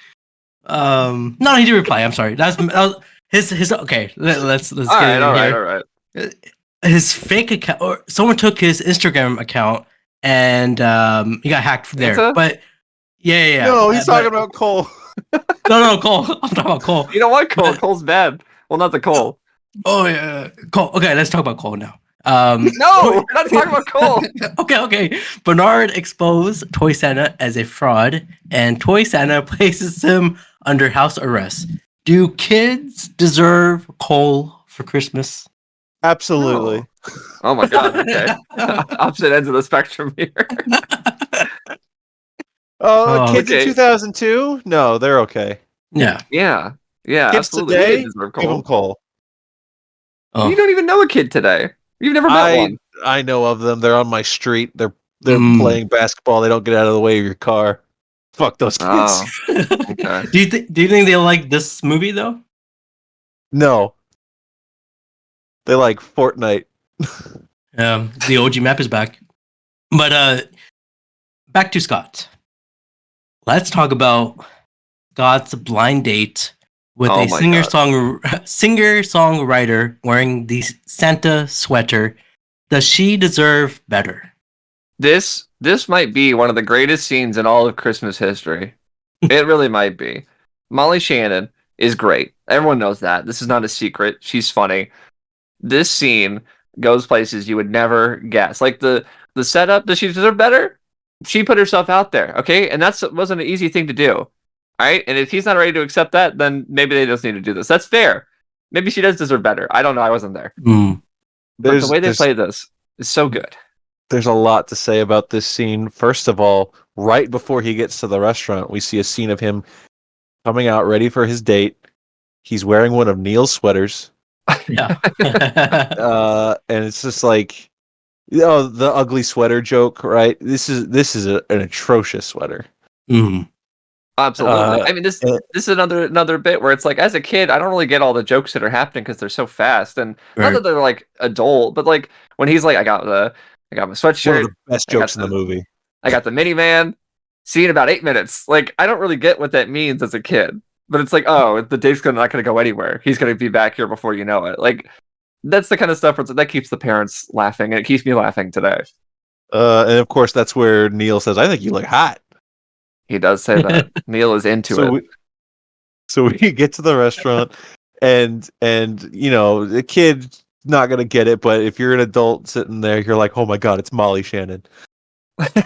No, he did reply. I'm sorry. That was his. Okay, let's get in here. All right. His fake account, or someone took his Instagram account and he got hacked there. Santa? But yeah. No, he's talking about Cole. No, Cole. I'm talking about Cole. You know what, Cole? Cole's bad. Well, not the Cole. Oh yeah, Cole. Okay, let's talk about Cole now. No, we're not talking about Cole. Okay. Bernard exposed Toy Santa as a fraud, and Toy Santa places him under house arrest. Do kids deserve coal for Christmas? Absolutely. Oh my god. Okay. Opposite ends of the spectrum here. Kids in 2002? No, they're okay. Yeah. Yeah, yeah, Kids absolutely. We didn't today, deserve give them Cole. Cole. You Oh. don't even know a kid today. You've never met I one. I know of them. They're on my street. They're Mm. playing basketball. They don't get out of the way of your car. Fuck those kids. Oh, okay. Do you think they like this movie though? No, they like Fortnite. The OG map is back. But back to Scott. Let's talk about Scott's blind date with Oh a my God. singer songwriter wearing the Santa sweater. Does she deserve better? This might be one of the greatest scenes in all of Christmas history. It really might be. Molly Shannon is great. Everyone knows that. This is not a secret. She's funny. This scene goes places you would never guess. Like the setup, does she deserve better? She put herself out there, okay? And that wasn't an easy thing to do. All right? And if he's not ready to accept that, then maybe they just need to do this. That's fair. Maybe she does deserve better. I don't know. I wasn't there. Mm. But the way they play this is so good. There's a lot to say about this scene. First of all, right before he gets to the restaurant, we see a scene of him coming out ready for his date. He's wearing one of Neil's sweaters. Yeah. And it's just like, the ugly sweater joke, right? This is an atrocious sweater. Mm. Absolutely. I mean, this and- this is another bit where it's like, as a kid, I don't really get all the jokes that are happening because they're so fast, and not Right. that they're like adult, but like when he's like, I got my One of sweatshirt, the best I got jokes in the movie. I got the minivan. See in about 8 minutes. Like, I don't really get what that means as a kid, but it's like, oh, the date's not gonna go anywhere. He's gonna be back here before you know it. Like, that's the kind of stuff where that keeps the parents laughing, and it keeps me laughing today. And of course, that's where Neil says, "I think you look hot." He does say that. Neil is into it. So we get to the restaurant, and the kid's not gonna get it, but if you're an adult sitting there, you're like, "Oh my god, it's Molly Shannon."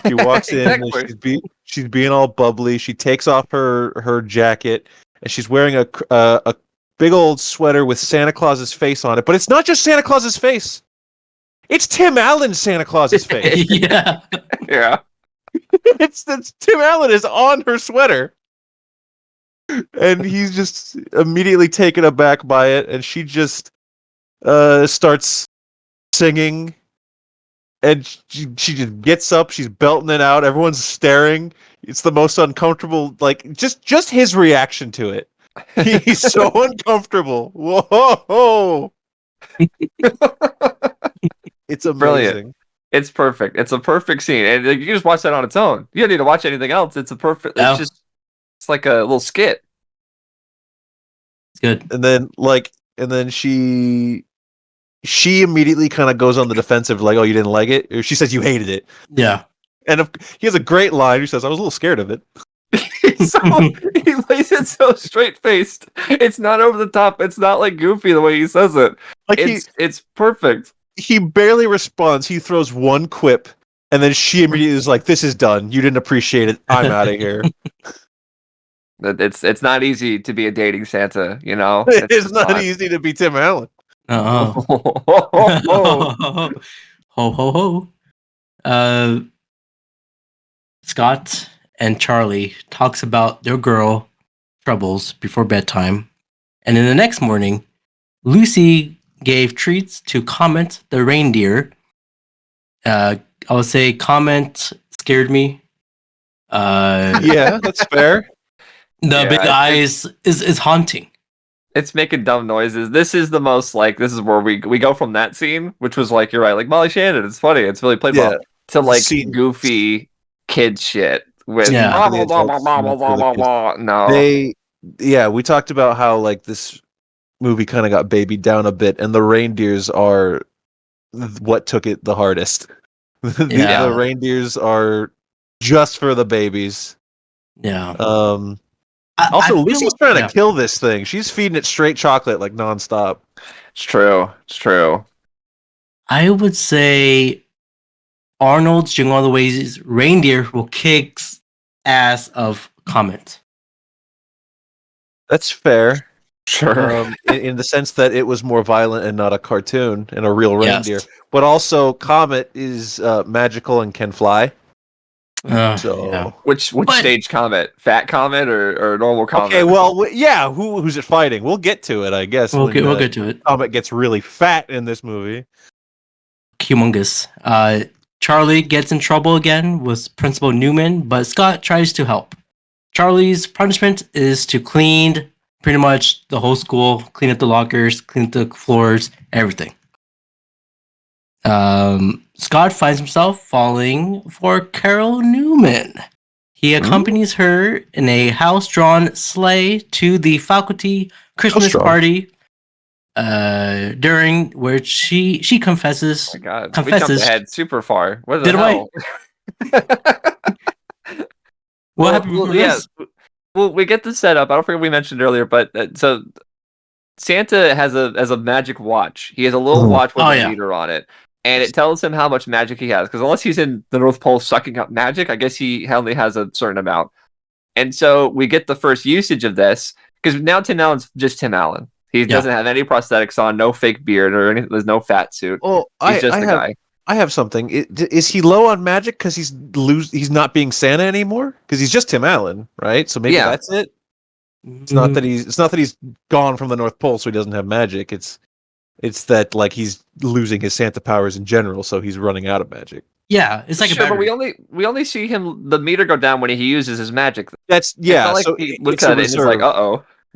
She walks in Exactly. and she's being all bubbly. She takes off her jacket, and she's wearing a big old sweater with Santa Claus's face on it. But it's not just Santa Claus's face; it's Tim Allen's Santa Claus's face. Yeah. Yeah. it's Tim Allen is on her sweater, and he's just immediately taken aback by it, and she just starts singing, and she just gets up, she's belting it out, everyone's staring. It's the most uncomfortable, like just his reaction to it. He's so uncomfortable. Whoa. It's amazing. Brilliant. It's perfect. It's a perfect scene, and like, you can just watch that on its own. You don't need to watch anything else. It's a perfect. No. It's like a little skit. It's good. And then she immediately kind of goes on the defensive, like, "Oh, you didn't like it?" Or she says, "You hated it." Yeah. And he has a great line. He says, "I was a little scared of it." So he plays it so straight faced. It's not over the top. It's not like goofy the way he says it. Like It's perfect. he barely responds. He throws one quip, and then she immediately is like, "This is done. You didn't appreciate it. I'm out of here." It's not easy to be a dating Santa, you know. It's just not easy to be Tim Allen. Uh-oh. Oh. Ho ho ho. Scott and Charlie talks about their girl troubles before bedtime. And then the next morning, Lucy gave treats to Comet the reindeer. I would say Comet scared me. Yeah, that's fair. The Yeah, big eyes is haunting. It's making dumb noises. This is the most like this is where we go from that scene, which was like you're right, like Molly Shannon. It's funny. It's really played well. To like Scene. goofy kid shit with Yeah. blah, blah, blah, blah, blah, blah, blah, blah. No, We talked about how like this movie kind of got babied down a bit, and the reindeers are what took it the hardest. Yeah. The reindeers are just for the babies. Yeah. Also, I feel- Lucy's trying yeah. to kill this thing. She's feeding it straight chocolate like nonstop. it's true. It's true. I would say Arnold's Jingle All the Way's reindeer will kick ass of Comet. That's fair. Sure. In the sense that it was more violent and not a cartoon and a real Yes. reindeer. But also, Comet is magical and can fly. So Yeah. Which But- stage Comet? Fat Comet or normal Comet? okay, well, yeah. Who's it fighting? We'll get to it, I guess. We'll when, get to it. Comet gets really fat in this movie. Humongous. Charlie gets in trouble again with Principal Newman, but Scott tries to help. Charlie's punishment is to clean pretty much the whole school, clean up the lockers, clean up the floors, everything. Scott finds himself falling for Carol Newman. He accompanies her in a house-drawn sleigh to the faculty Christmas House-drawn? party. During which she confesses. Oh my God, we confesses. jumped ahead super far. What the Did I? hell? What happened before this? Well, we get this set up. I don't forget we mentioned earlier, but so Santa has a magic watch. He has a little watch with a meter on it, and it tells him how much magic he has. Because unless he's in the North Pole sucking up magic, I guess he only has a certain amount. And so we get the first usage of this because now Tim Allen's just Tim Allen. He doesn't have any prosthetics on, no fake beard or anything. There's no fat suit. Oh, He's just a guy. I have something. Is he low on magic because he's not being Santa anymore? Because he's just Tim Allen, right? So maybe that's it. It's not that he's gone from the North Pole, so he doesn't have magic. It's that like he's losing his Santa powers in general, so he's running out of magic. Yeah, it's like a But battery. we only see him the meter go down when he uses his magic. That's It's not like So he looks at it and it's like,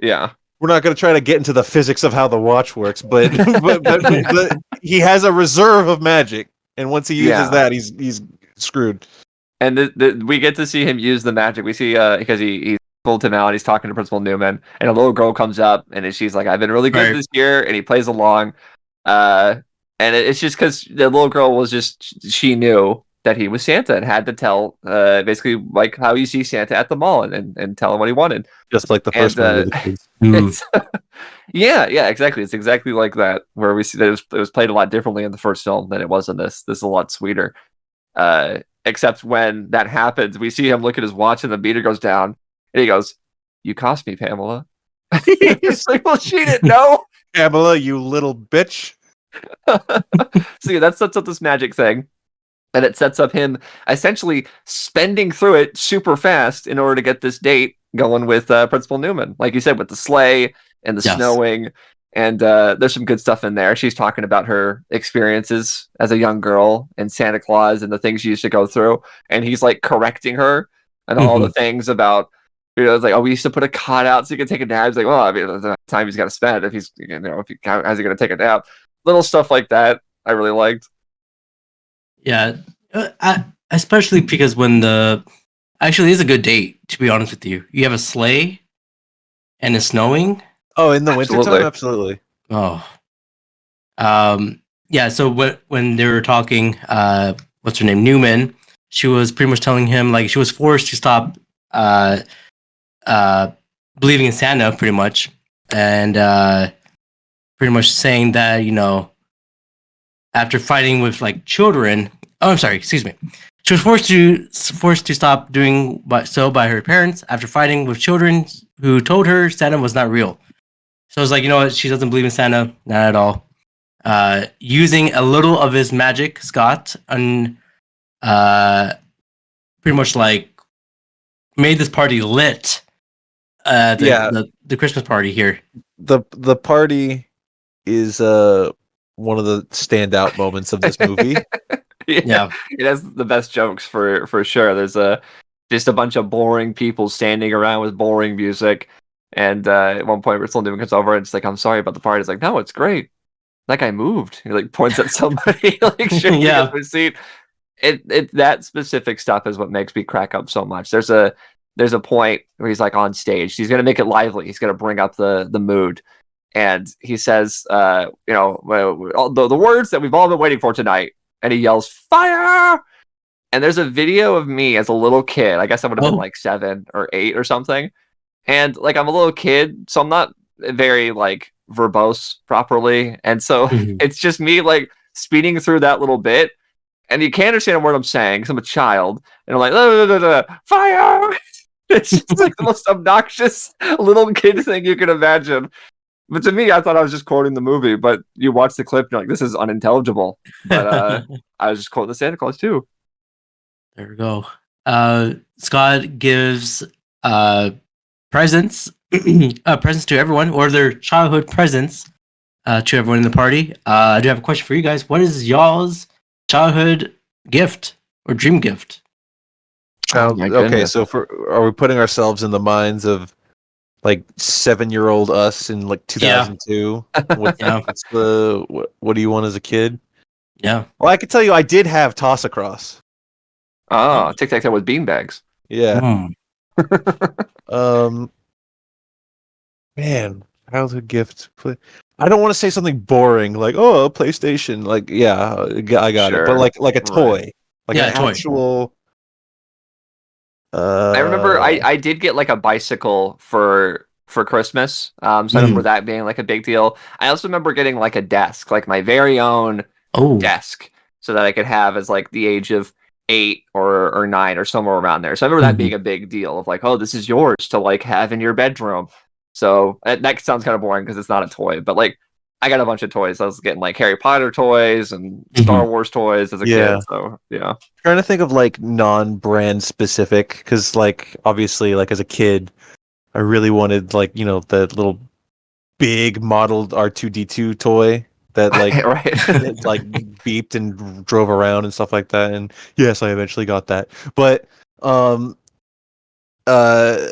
yeah. We're not going to try to get into the physics of how the watch works, but but he has a reserve of magic, and once he uses that, he's screwed. And we get to see him use the magic. We see because he's pulled him out. He's talking to Principal Newman, and a little girl comes up, and she's like, "I've been really good this year," and he plays along. And it's just because the little girl was she knew that he was Santa and had to tell basically like how you see Santa at the mall and tell him what he wanted. Just like the first movie. Yeah, exactly. It's exactly like that, where we see that it was played a lot differently in the first film than it was in this. This is a lot sweeter. Except when that happens, we see him look at his watch and the meter goes down, and he goes, "You cost me, Pamela." He's like, "Well, she didn't know." Pamela, you little bitch. So that sets up this magic thing. And it sets up him essentially spending through it super fast in order to get this date going with Principal Newman. Like you said, with the sleigh and the snowing. And there's some good stuff in there. She's talking about her experiences as a young girl and Santa Claus and the things she used to go through. And he's like correcting her and all the things about, it's like, we used to put a cot out so you could take a nap. He's like, well, I mean, the time he's got to spend if how's he going to take a nap? Little stuff like that I really liked. Yeah, especially because when actually it's a good date, to be honest with you. You have a sleigh and it's snowing. Oh, in the wintertime, absolutely. Oh, yeah. So when they were talking, what's her name, Newman? She was pretty much telling him like she was forced to stop believing in Santa, pretty much, and pretty much saying that after fighting with like children. Oh, I'm sorry. Excuse me. She was forced to stop doing so by her parents after fighting with children who told her Santa was not real. So it's like, you know what? She doesn't believe in Santa, not at all. Using a little of his magic, Scott, and pretty much like made this party lit. The Christmas party here. The party is one of the standout moments of this movie. Yeah, it has the best jokes for sure. There's just a bunch of boring people standing around with boring music, and at one point, Principal Newman comes over and it's like, "I'm sorry about the party." It's like, "No, it's great. That guy moved." He like points at somebody, like shaking his seat. It that specific stuff is what makes me crack up so much. There's a point where he's like on stage. He's gonna make it lively. He's gonna bring up the mood. And he says, the words that we've all been waiting for tonight. And he yells, "Fire!" And there's a video of me as a little kid. I guess I would have been like 7 or 8 or something. And like, I'm a little kid, so I'm not very like verbose properly. And so it's just me like speeding through that little bit. And you can't understand what I'm saying because I'm a child. And I'm like, "Fire!" It's just like the most obnoxious little kid thing you can imagine. But to me, I thought I was just quoting the movie. But you watch the clip, and you're like, "This is unintelligible." But I was just quoting the Santa Claus too. There we go. Scott gives presents, presents to everyone, or their childhood presents to everyone in the party. I do have a question for you guys. What is y'all's childhood gift or dream gift? Oh my Okay, goodness. so are we putting ourselves in the minds of like 7-year-old us in like 2002? Yeah, What do you want as a kid? yeah. Well, I can tell you, I did have toss across. Oh, tic tac toe with beanbags. Yeah. Mm. Um. Man, childhood gift. I don't want to say something boring like, oh, a PlayStation. Like, yeah, I got it. But Sure. like a Right. toy, like Yeah, an a toy. actual. I remember Uh. I did get like a bicycle for Christmas. So I remember that being like a big deal. I also remember getting like a desk, like my very own Oh. desk, so that I could have as like the age of 8 or 9 or somewhere around there. So I remember that being a big deal of like, oh, this is yours to like have in your bedroom. So that sounds kind of boring because it's not a toy, but like I got a bunch of toys. I was getting like Harry Potter toys and Star Wars toys as a kid. Yeah. So yeah. Trying to think of like non-brand specific, because like obviously like as a kid, I really wanted like the little big modeled R2D2 toy that like Right. it, like beeped and drove around and stuff like that. And yes, I eventually got that. But um uh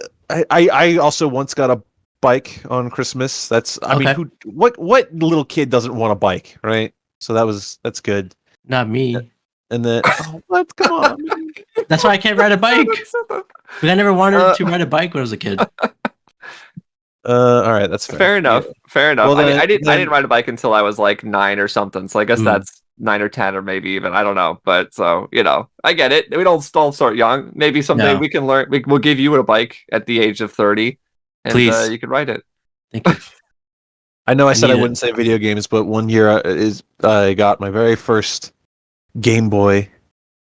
I also once got a bike on Christmas. I mean, Okay. what little kid doesn't want a bike, right? So that's good. Not me. And then oh, what? Come on. That's why I can't ride a bike. Because I never wanted to ride a bike when I was a kid. All right, that's fair. Fair enough. Yeah. Fair enough. Well, I didn't then ride a bike until I was like 9 or something. So I guess Mm. that's 9 or 10 or maybe even I don't know. But so I get it. We don't all start young. Maybe someday No. we can learn. We'll give you a bike at the age of 30, and Please. you can ride it. Thank you. I know I I said I need it. wouldn't say video games, but one year I got my very first Game Boy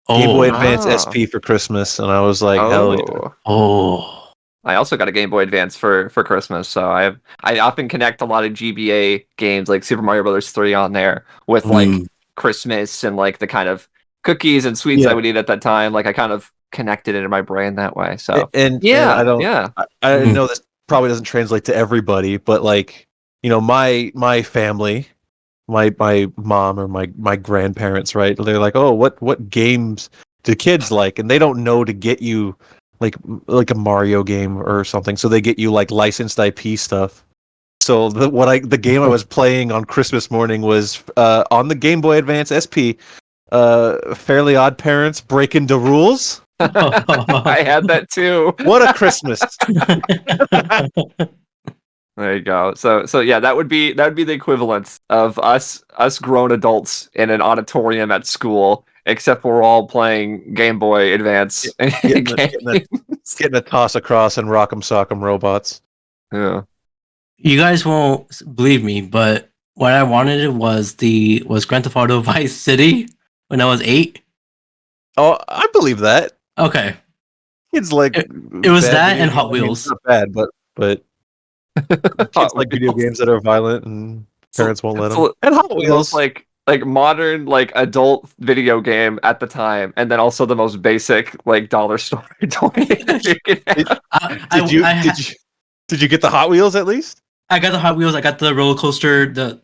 Oh. Advance Ah. SP for Christmas, and I was like, hell yeah. Oh. Oh. I also got a Game Boy Advance for Christmas, so I often connect a lot of GBA games like Super Mario Brothers 3 on there with like Mm. Christmas and like the kind of cookies and sweets I Yeah. would eat at that time. Like I kind of connected it in my brain that way. So And yeah, I don't yeah. I Mhm. know this probably doesn't translate to everybody, but like my family, my mom or my grandparents, right? They're like, oh, what games do kids like? And they don't know to get you like a Mario game or something, so they get you like licensed IP stuff. So the game I was playing on Christmas morning was on the Game Boy Advance SP, Fairly Odd Parents Break Into Rules. I had that too. What a Christmas! There you go. So yeah, that would be the equivalent of us grown adults in an auditorium at school, except we're all playing Game Boy Advance Getting games. getting a toss across and Rock'em Sock'em Robots. Yeah. You guys won't believe me, but what I wanted was Grand Theft Auto Vice City when I was 8. Oh, I believe that. Okay. Kids like It was bad that video and games. Hot I mean, Wheels. it's not bad, but kids Hot like video Wheels. games that are violent and parents won't let them. So And Hot the Wheels. most like modern like adult video game at the time, and then also the most basic like dollar store toy you could have. Did you get the Hot Wheels at least? I got the Hot Wheels. I got the roller coaster, the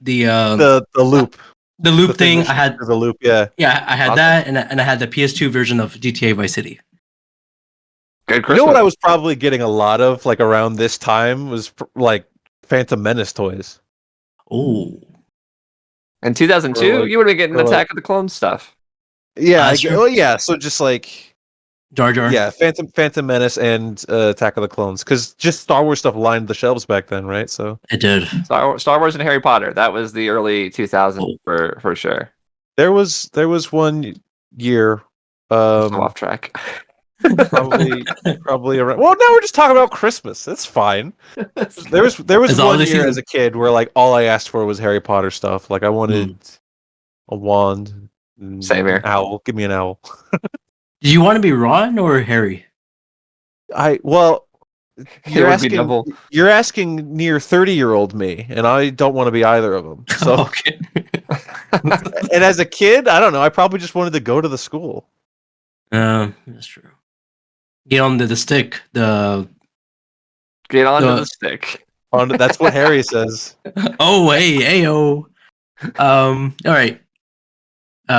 Loop, loop the thing thing. that I had shoots through the loop. Yeah. I had Awesome. that, and I had the PS2 version of GTA Vice City. Good You know Christmas. what I was probably getting a lot of like around this time was like Phantom Menace toys. Oh, In 2002, Or, like- you would have been getting or, like- Attack of the Clones stuff. Yeah, that's true. yeah. So just like Jar Jar. yeah, Phantom Menace and Attack of the Clones, because just Star Wars stuff lined the shelves back then, right? So It did. Star Wars and Harry Potter. That was the early 2000s Oh. for sure. there was one year, So off track. probably around. Well, now we're just talking about Christmas. That's fine. There was It's one holiday year season. as a kid where like all I asked for was Harry Potter stuff. Like I wanted a wand, and Same here. an owl. Give me an owl. Do you want to be Ron or Harry? Well, It would be double. you're asking near 30-year-old me, and I don't want to be either of them. So, Okay. and as a kid, I don't know. I probably just wanted to go to the school. That's true. Get on the stick. The Get onto The- the stick. That's what Harry says. oh hey oh. All right.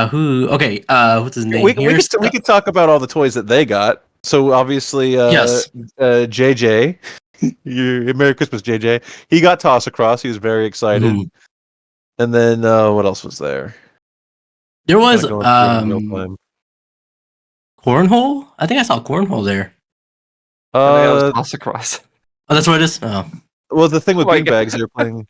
Who? Okay. What's his name We here? could talk about all the toys that they got. So obviously, Yes. JJ, Merry Christmas, JJ. He got toss across. He was very excited. Mhm. And then what else was there? There was Kinda going through it in real time. cornhole. I think I saw cornhole there. I think that was Uh, toss across. Oh, that's what it is. Oh, well, the thing with Oh my beanbags, they're playing.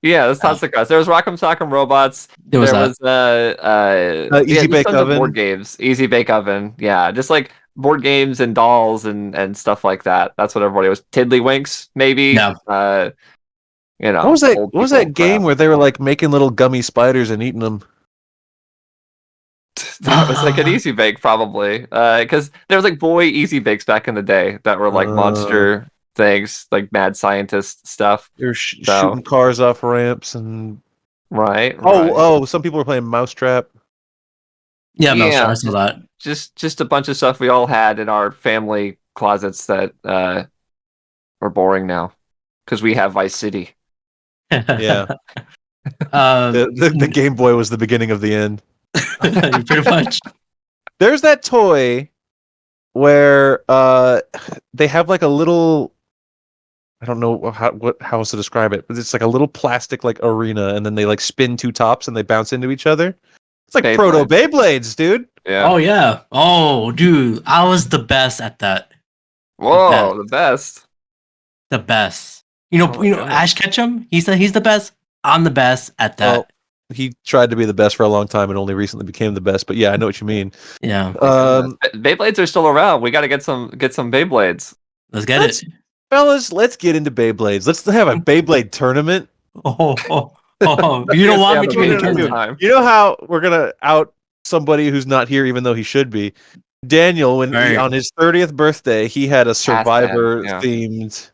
Yeah, that's toss across. There was Rock'em Sock'em Robots. there was that. Easy just Bake tons of Oven. board games. Easy Bake Oven. Yeah, just like board games and dolls and stuff like that. That's what everybody was. Tiddlywinks, maybe. Yeah. What was that? old What was people that game crap. where they were like making little gummy spiders and eating them? That was like an Easy Bake, probably. Because there was like boy Easy Bakes back in the day that were like monster things, like mad scientist stuff. They were So- shooting cars off ramps and. Right. Oh! Some people were playing Mousetrap. Yeah, Mouse Yeah. Trap, I saw that. Just a bunch of stuff we all had in our family closets that are boring now because we have Vice City. Yeah, uh, the Game Boy was the beginning of the end. pretty much. There's that toy where they have like a little. I don't know how else to describe it, but it's like a little plastic like arena, and then they like spin two tops and they bounce into each other. It's like Beyblades. proto Beyblades, dude. Yeah. Oh yeah. Oh dude, I was the best at that. Whoa, the best. The best. You know, Oh my goodness. Ash Ketchum. He said he's the best. I'm the best at that. Well, he tried to be the best for a long time and only recently became the best. But yeah, I know what you mean. Yeah. Beyblades are still around. We got to get some Beyblades. Let's get Let's- it. Fellas, let's get into Beyblades. Let's have a Beyblade tournament. You don't want me to be in No, the no, no, tournament. Time. You know how we're gonna out somebody who's not here, even though he should be. Daniel, Right. on his 30th birthday, he had a Survivor yeah. themed,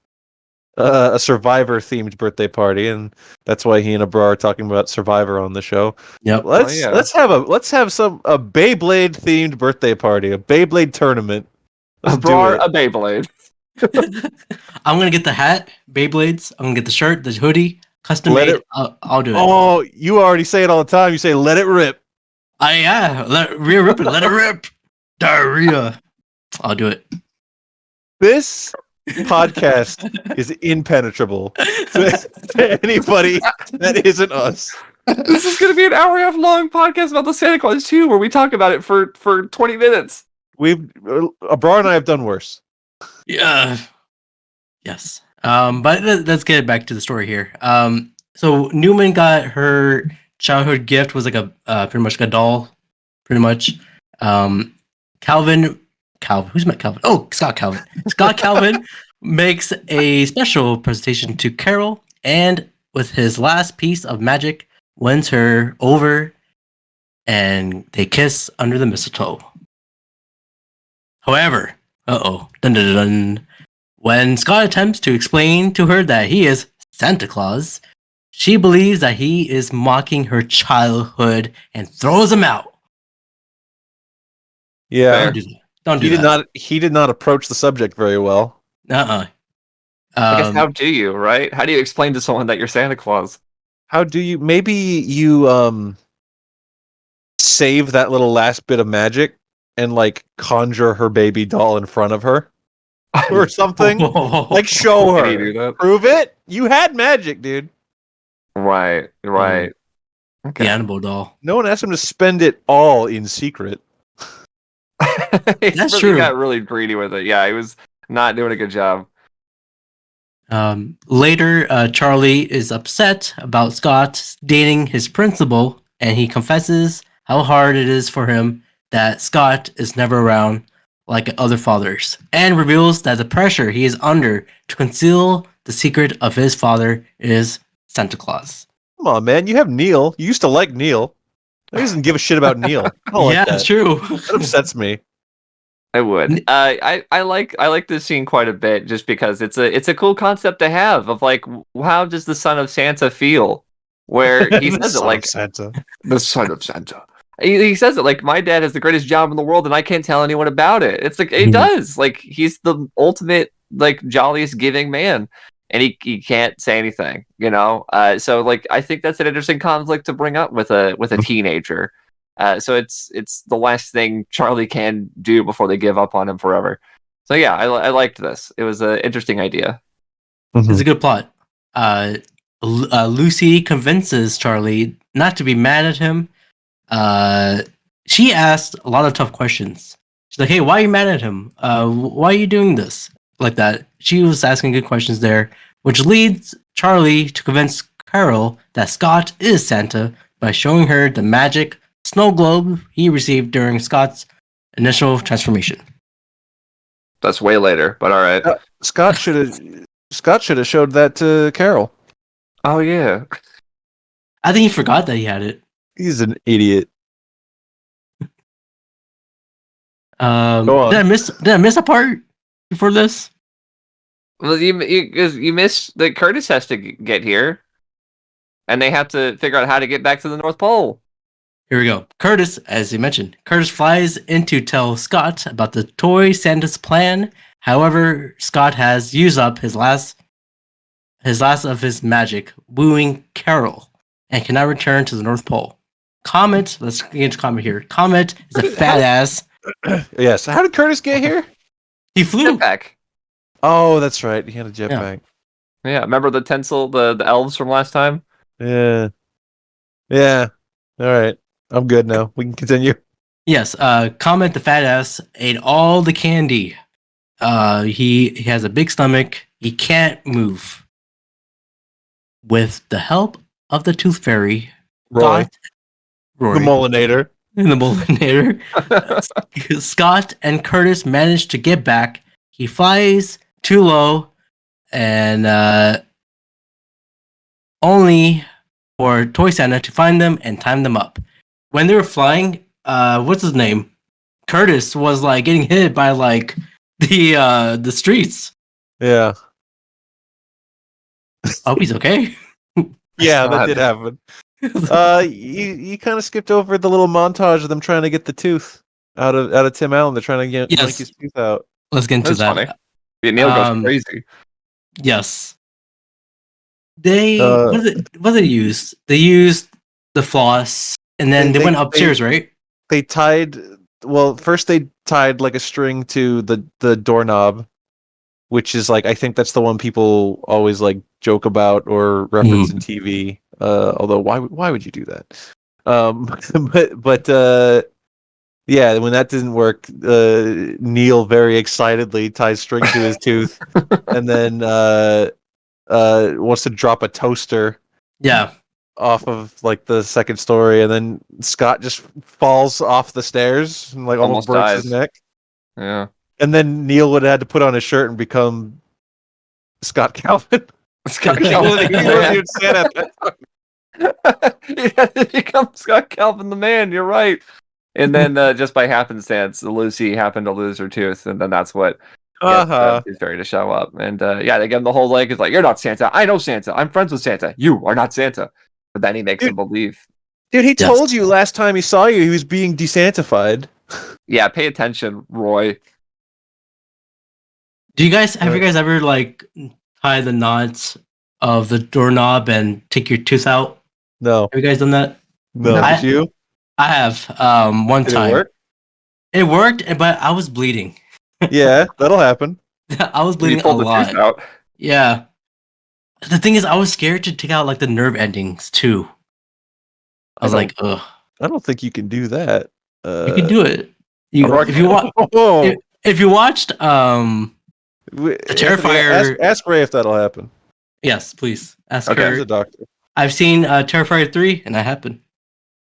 birthday party, and that's why he and Abrar are talking about Survivor on the show. Yep. Let's yeah. let's have a Beyblade themed birthday party, a Beyblade tournament. Let's do it. A Beyblade. I'm gonna get the hat, Beyblades. I'm gonna get the shirt, the hoodie, custom Let made. it- I'll do it. Oh, you already say it all the time. You say "Let it rip." Let rip it. Let it rip. Diarrhea. I'll do it. This podcast is impenetrable to anybody that isn't us. This is going to be an hour-and-a-half long podcast about the Santa Claus too, where we talk about it for 20 minutes. Abrar and I have done worse. Yeah. Yes. But let's get back to the story here. So Newman got her childhood gift was like a pretty much like a doll, pretty much. Calvin, who's met Calvin? Oh, Scott Calvin. Scott Calvin makes a special presentation to Carol, and with his last piece of magic, wins her over, and they kiss under the mistletoe. However, dun dun dun dun. When Scott attempts to explain to her that he is Santa Claus, she believes that he is mocking her childhood and throws him out. Yeah, Don't do that. Don't do he did that. not. He did not approach the subject very well. I I guess how do you, right? How do you explain to someone that you're Santa Claus? How do you? Maybe you save that little last bit of magic and like conjure her baby doll in front of her or something. Like show Can you her, do that? prove it. You had magic, dude. Right. Okay. the animal doll. No one asked him to spend it all in secret. He That's really true. got really greedy with it. Yeah, he was not doing a good job. Later, Charlie is upset about Scott dating his principal, and he confesses how hard it is for him that Scott is never around like other fathers, and reveals that the pressure he is under to conceal the secret of his father is Santa Claus. Come on, man. You have Neil. You used to like Neil. He doesn't give a shit about Neil. I don't like Yeah, that. it's true. That upsets me. I would. I like this scene quite a bit just because it's a cool concept to have of like how does the son of Santa feel? Where he The says it son like of Santa. the son of Santa. He says it like my dad has the greatest job in the world and I can't tell anyone about it. It's like he Mhm. does. Like he's the ultimate like jolliest giving man. And he can't say anything, So like I think that's an interesting conflict to bring up with a teenager. So it's the last thing Charlie can do before they give up on him forever. So yeah, I liked this. It was an interesting idea. It's a good plot. Lucy convinces Charlie not to be mad at him. She asked a lot of tough questions. She's like, "Hey, why are you mad at him? Why are you doing this?" Like that. She was asking good questions there, which leads Charlie to convince Carol that Scott is Santa by showing her the magic snow globe he received during Scott's initial transformation. That's way later, but all right. Scott should have showed that to Carol. Oh yeah. I think he forgot that he had it. He's an idiot. Did Go on. I miss a part before this? Well, you missed that Curtis has to get here, and they have to figure out how to get back to the North Pole. Here we go. Curtis, as you mentioned, Curtis flies in to tell Scott about the toy Santa's plan. However, Scott has used up his last of his magic, wooing Carol, and cannot return to the North Pole. Comet, let's get into Comet here. Comet is a fat ass. Yes. How did Curtis get here? He flew. Jetpack. Oh, that's right. He had a jetpack. Yeah, remember the tinsel, the elves from last time? Yeah. Yeah. All right. I'm good now. We can continue. Yes, Comet the fat ass ate all the candy. He has a big stomach. He can't move. With the help of the Tooth Fairy, Roy. Roy, The Molinator. the Molinator, Scott and Curtis manage to get back. He flies too low, and only for Toy Santa to find them and time them up. When they were flying, what's his name? Curtis was like getting hit by like the streets. Yeah. I hope he's okay. Yeah, that God. did happen. You kind of skipped over the little montage of them trying to get the tooth out of Tim Allen. They're trying to get Yes. yank his tooth out. Let's get into That's that. funny. Yeah, Neil goes Um, crazy. Yes. They Uh, what did they use? They used the floss, and then they went upstairs, right? They tied. Well, first they tied like a string to the doorknob, which is like I think that's the one people always like joke about or reference in TV. Although why would you do that? But yeah, when that didn't work, Neil very excitedly ties string to his tooth, and then wants to drop a toaster Yeah. off of like the second story, and then Scott just falls off the stairs and like almost breaks his dies. neck. Yeah. And then Neil would have had to put on his shirt and become Scott Calvin. Scott He wasn't Calvin. even Santa at that time. He becomes Scott Calvin the man. You're right. And then just by happenstance, Lucy happened to lose her tooth, and then that's what gets Tooth Fairy to show up. And yeah, they give him the whole leg. It's like, you're not Santa. I know Santa. I'm friends with Santa. You are not Santa. But then he makes him believe. Dude, he Yes. told you last time he saw you he was being desantified. Yeah, pay attention, Roy. Do you guys have you guys ever like tie the knots of the doorknob and take your tooth out? No. Have you guys done that? No. I- Did you? I have one Did time. it work? It worked, but I was bleeding. Yeah, that'll happen. I was You bleeding a pulled the lot. tooth out. Yeah. The thing is, I was scared to take out like the nerve endings too. I was I like, ugh. I don't think you can do that. You can do it. Rourke- If you watch, Oh, if you watched, Terrifier- Ask Ray if that'll happen. yes, please ask Okay. He's her. a doctor. I've seen Terrifier 3, and that happened.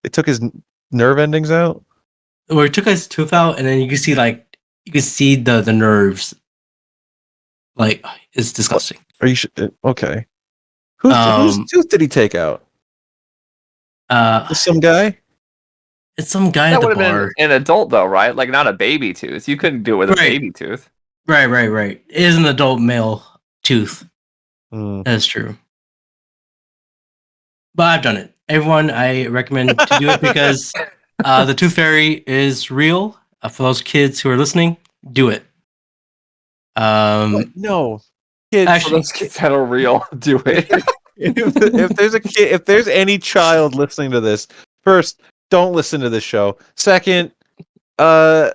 They took his nerve endings out. Where it took his tooth out, and then you can see the nerves. Like, it's disgusting. Are you okay? Whose Um, tooth did he take out? Just some guy? It's some guy That at the would have bar. been an adult, though, right? Like, not a baby tooth. You couldn't do it with a Right. baby tooth. Right. It is an adult male tooth. Hmm. That is true. But I've done it. Everyone, I recommend to do it because The Tooth Fairy is real. For those kids who are listening, do it. No, kids. For Actually, those kids that are real, do it. If there's a kid, if there's any child listening to this, first, don't listen to this show. Second, don't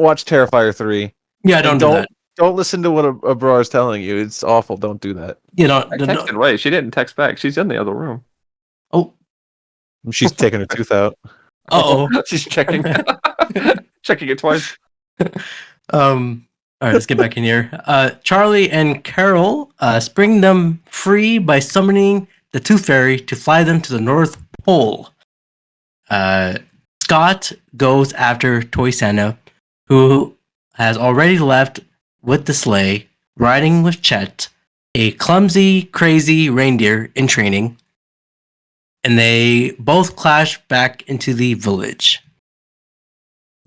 watch Terrifier 3. yeah, And don't do that. Don't listen to what a bra is telling you. It's awful. Don't do that. You know, I texted Ray. She didn't text back. She's in the other room. oh, She's taking her tooth out. oh. She's checking. Checking it twice. All right, let's get back in here. Charlie and Carol spring them free by summoning the Tooth Fairy to fly them to the North Pole. Scott goes after Toy Santa, who has already left with the sleigh, riding with Chet, a clumsy, crazy reindeer in training, and they both clash back into the village.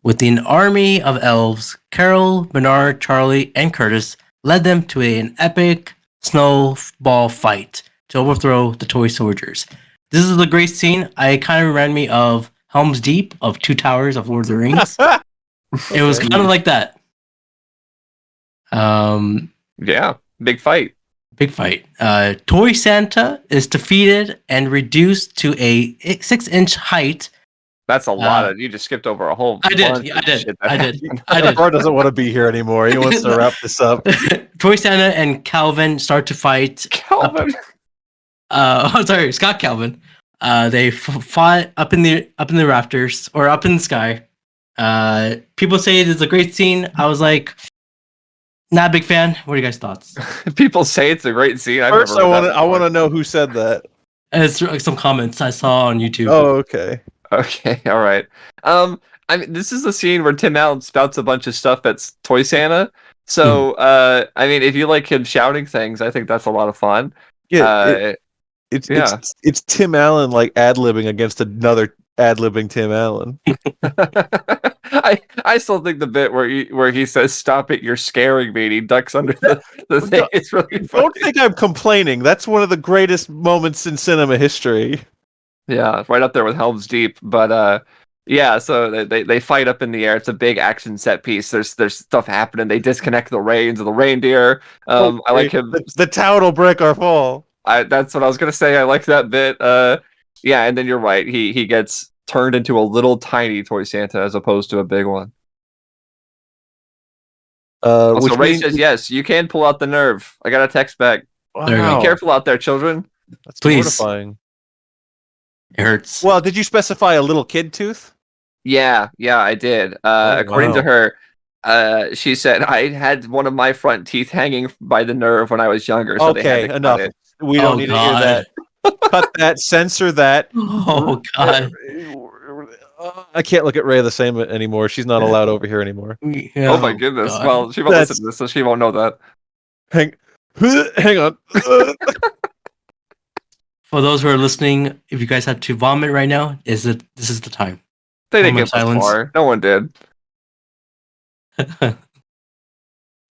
With an army of elves, Carol, Bernard, Charlie, and Curtis led them to an epic snowball fight to overthrow the toy soldiers. This is a great scene. It kind of reminded me of Helm's Deep of Two Towers of Lord of the Rings. It was kind of like that. Yeah, big fight. Big fight. Toy Santa is defeated and reduced to a 6-inch height. That's a lot of. You just skipped over a whole. I did. bunch Yeah, I of did. shit that I did. happened. I did. Bra doesn't want to be here anymore. He wants to wrap this up. Toy Santa and Calvin start to fight. Calvin. Sorry, Scott Calvin. They fought up in the rafters or up in the sky. People say it's a great scene. I was like, not a big fan. What are you guys' thoughts? People say it's a great scene. First, I want to know who said that. It's like some comments I saw on YouTube. Oh, okay. Okay, all right. I mean, this is the scene where Tim Allen spouts a bunch of stuff at Toy Santa. So, I mean, if you like him shouting things, I think that's a lot of fun. Yeah, it's Tim Allen like ad-libbing against another ad-libbing Tim Allen. I still think the bit where he says "Stop it, you're scaring me," and he ducks under the thing. It's really funny. Don't think I'm complaining. That's one of the greatest moments in cinema history. Yeah, right up there with Helm's Deep. But yeah, so they fight up in the air. It's a big action set piece. There's stuff happening. They disconnect the reins of the reindeer. I like him. The town will break our fall. That's what I was gonna say. I like that bit. Yeah, and then you're right. He gets turned into a little tiny Toy Santa as opposed to a big one. Also, Ray says yes. You can pull out the nerve. I got a text back. Wow. Be careful out there, children. That's Please. mortifying. It hurts. Well, did you specify a little kid tooth? Yeah, I did. According to her, she said I had one of my front teeth hanging by the nerve when I was younger. So they had to cut enough. it. We don't need to hear that. Cut that. Censor that. Oh God. I can't look at Ray the same anymore. She's not allowed over here anymore. Oh my goodness. God. Well, she won't listen to this, so she won't know that. Hang on. For those who are listening, if you guys have to vomit right now, this is the time. They didn't Moment get of this silence. far. No one did.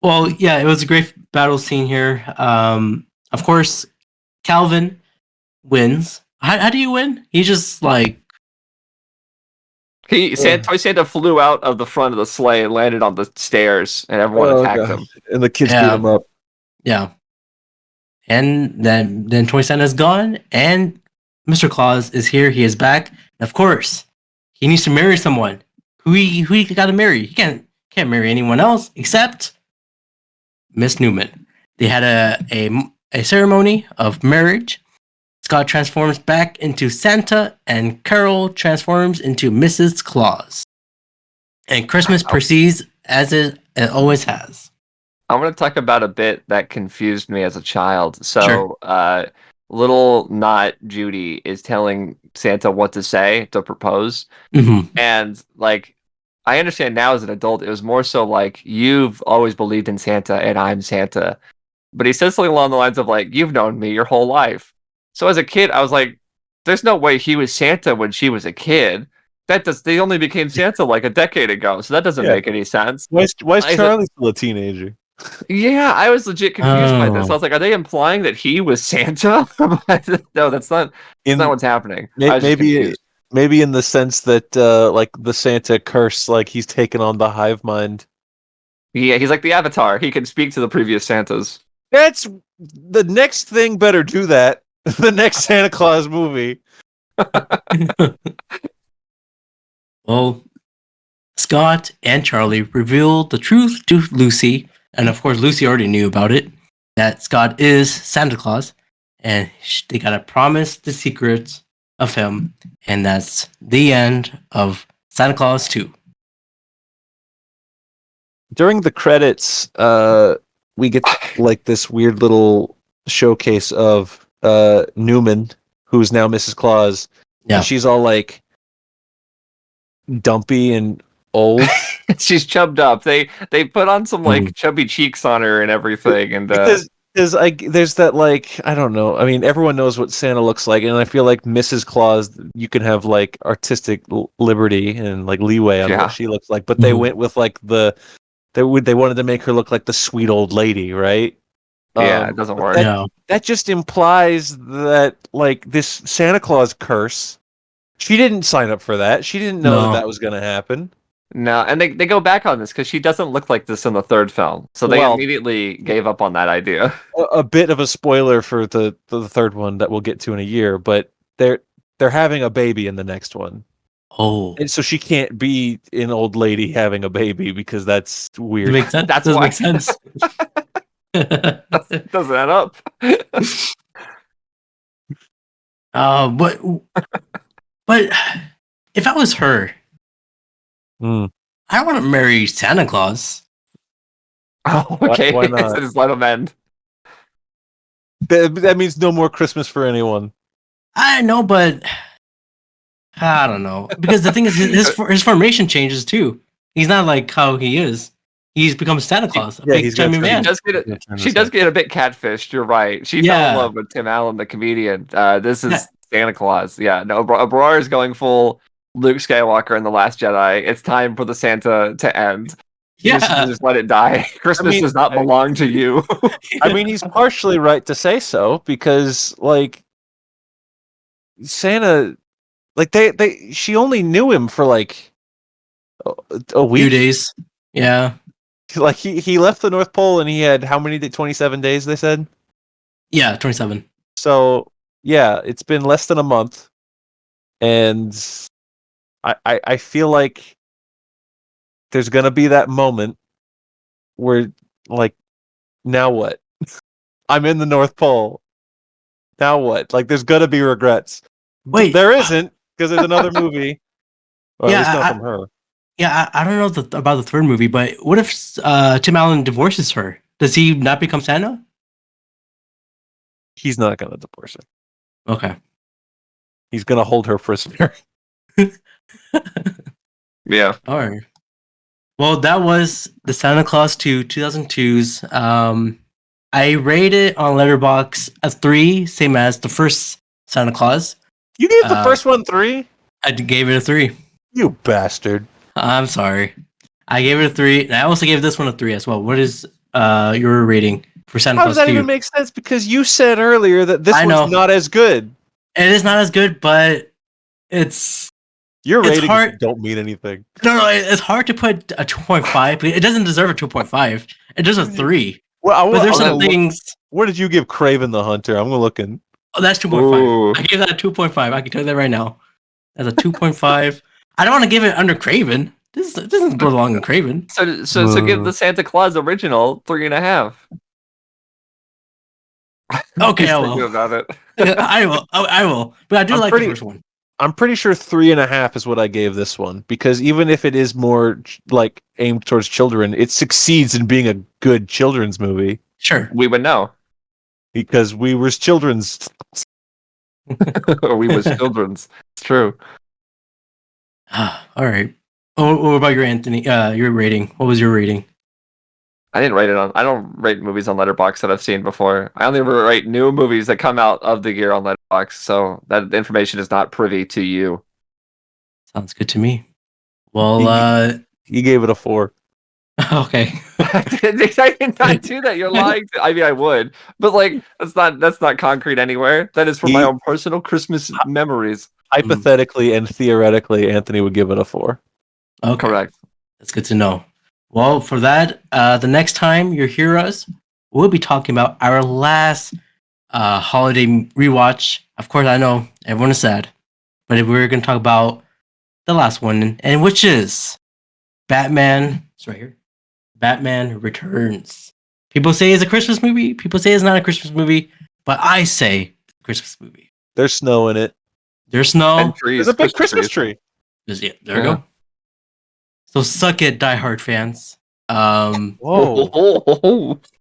Well, yeah, it was a great battle scene here. Of course, Calvin wins. How do you win? He just like Toy Santa flew out of the front of the sleigh and landed on the stairs, and everyone attacked him. And the kids Yeah. beat him up. yeah. And then Toy Santa's gone, and Mr. Claus is here. He is back. And of course, he needs to marry someone. Who he got to marry? He can't marry anyone else except Miss Newman. They had a ceremony of marriage. Scott transforms back into Santa, and Carol transforms into Mrs. Claus. And Christmas proceeds as it always has. I'm going to talk about a bit that confused me as a child. So, Sure. little not Judy is telling Santa what to say to propose. Mm-hmm. And, like, I understand now as an adult, it was more so like, you've always believed in Santa and I'm Santa. But he says something along the lines of, like, you've known me your whole life. So as a kid, I was like, there's no way he was Santa when she was a kid. They only became Santa like a decade ago. So that doesn't make any sense. Why is Charlie still a teenager? Yeah, I was legit confused by this. I was like, are they implying that he was Santa? No, that's not what's happening. I was just confused. Maybe in the sense that like the Santa curse, like he's taken on the hive mind. Yeah, he's like the Avatar. He can speak to the previous Santas. That's the next thing. Better do that. The next Santa Claus movie. Well, Scott and Charlie revealed the truth to Lucy, and of course, Lucy already knew about it, that Scott is Santa Claus, and they gotta promise the secrets of him, and that's the end of Santa Claus 2. During the credits, we get like this weird little showcase of Newman, who's now Mrs. Claus. Yeah. And she's all like dumpy and old. She's chubbed up. They put on some like chubby cheeks on her and everything, and Because there's that like I don't know. I mean, everyone knows what Santa looks like, and I feel like Mrs. Claus, you can have like artistic liberty and like leeway on Yeah. what she looks like. But they went with like they wanted to make her look like the sweet old lady, right? yeah, it doesn't work. Yeah. That just implies that like this Santa Claus curse. She didn't sign up for that. She didn't know No. that was going to happen. No, and they go back on this because she doesn't look like this in the third film, so they Well- immediately gave up on that idea. A bit of a spoiler for the third one that we'll get to in a year, but they're having a baby in the next one. Oh. And so she can't be an old lady having a baby because that's Does weird. it make sense? That's Does it why. make sense? Doesn't add up. But if I was her, Hmm. I don't want to marry Santa Claus. Oh, okay. Why not? Just let them end. That means no more Christmas for anyone. I know, but I don't know because the thing is, his formation changes too. He's not like how he is. He's become Santa Claus, a Yeah, big he's got chummy some- man. She does get a bit catfished. You're right. She fell Yeah. in love with Tim Allen, the comedian. This is Yeah. Santa Claus. Yeah, no, Aurora is going full Luke Skywalker in The Last Jedi. It's time for the Santa to end. Just let it die. Christmas does not belong to you. I mean, he's partially right to say so because, like, Santa, like she only knew him for like a week. Few days. Yeah. Like he left the North Pole and he had how many? 27 days. They said. Yeah, 27. So yeah, it's been less than a month, and I feel like there's gonna be that moment where like, now what? I'm in the North Pole. Now what? Like, there's gonna be regrets. Wait. There isn't because there's another movie. Or Yeah, at least not from her. Yeah, I don't know about the third movie, but what if Tim Allen divorces her? Does he not become Santa? He's not gonna divorce her. Okay. He's gonna hold her prisoner. Yeah. All right. Well, that was the Santa Claus 2 2002's. I rated on Letterboxd a 3, same as the first Santa Claus. You gave the first one 3? I gave it a 3. You bastard. I'm sorry. I gave it a 3, and I also gave this one a 3 as well. What is your rating for Santa How Claus does that 2? even make sense? Because you said earlier that this I know. one's not as good. It is not as good, but it's Your It's ratings hard- don't mean anything. no. It's hard to put a 2.5. It doesn't deserve a 2.5. It deserves a 3. Well, But there's I'm some gonna look- things. What did you give Craven the Hunter? I'm gonna look in. Oh, that's 2.5. Ooh. I gave that a 2.5. I can tell you that right now. That's a 2.5. I don't want to give it under Craven. This doesn't belong in Craven. So give the Santa Claus original 3.5. Okay, He's I thinking will. about it. I will. I will. But I do I'm like pretty- the first one. I'm pretty sure 3.5 is what I gave this one because even if it is more like aimed towards children, it succeeds in being a good children's movie Sure. We would know. because we were children's. Or we was children's. It's true. All right. Oh, what about your Anthony? Your rating. What was your rating? I didn't rate it on. I don't rate movies on Letterboxd that I've seen before. I only rate new movies that come out of the year on Letterboxd, so that information is not privy to you. Sounds good to me. Well, You gave it a 4. okay. I did not do that. You're lying. I mean, I would, but like that's not concrete anywhere. That is from my own personal Christmas memories. hypothetically and theoretically, Anthony would give it a 4. Okay. Correct. That's good to know. Well, for that, the next time you hear us, we'll be talking about our last holiday rewatch. Of course, I know everyone is sad, but if we're going to talk about the last one, and which is Batman. It's right here. Batman Returns. People say it's a Christmas movie. People say it's not a Christmas movie, but I say Christmas movie. There's snow in it. There's snow. And trees. There's a big Christmas tree. Yeah, there we go. So suck it, Die Hard fans. Whoa.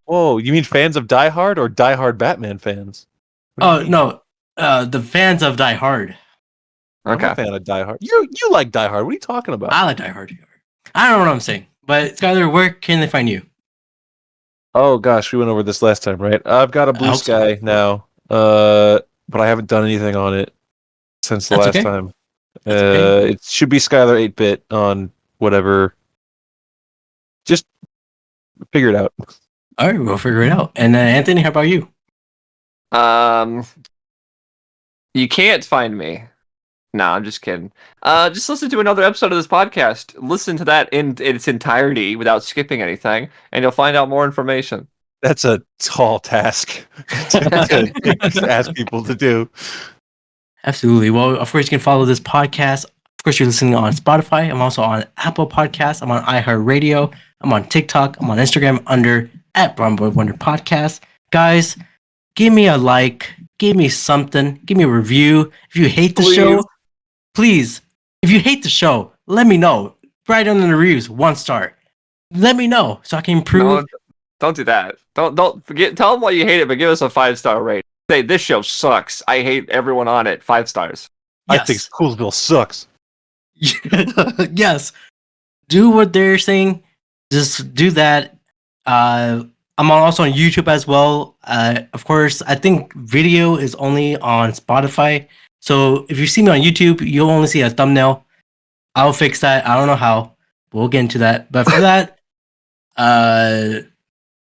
Whoa, you mean fans of Die Hard or Die Hard Batman fans? Oh no, the fans of Die Hard. Okay. I'm a fan of Die Hard. You like Die Hard. What are you talking about? I like Die Hard. I don't know what I'm saying, but Skylar, where can they find you? Oh gosh, we went over this last time, right? I've got a Blue hope so. Sky now, but I haven't done anything on it since the That's last okay. time. That's okay. It should be Skylar 8-bit on whatever. Just figure it out. All right, we'll figure it out. And Anthony, how about you? You can't find me. No, I'm just kidding. Just listen to another episode of this podcast. Listen to that in its entirety without skipping anything, and you'll find out more information. That's a tall task to ask people to do. Absolutely. Well, of course, you can follow this podcast. Of course, you're listening on Spotify. I'm also on Apple Podcasts. I'm on iHeartRadio. I'm on TikTok. I'm on Instagram under @BrownBoyWonder Podcast. Guys, give me a like. Give me something. Give me a review. If you hate the show, please. If you hate the show, let me know. Write on the reviews 1 star. Let me know so I can improve. No, don't do that. Don't forget. Tell them why you hate it, but give us a 5-star rate. Say this show sucks. I hate everyone on it. 5 stars. I think Coolsville sucks. Yes. Do what they're saying. Just do that. I'm also on YouTube as well. Of course, I think video is only on Spotify. So if you see me on YouTube, you'll only see a thumbnail. I'll fix that. I don't know how. We'll get into that. But for that,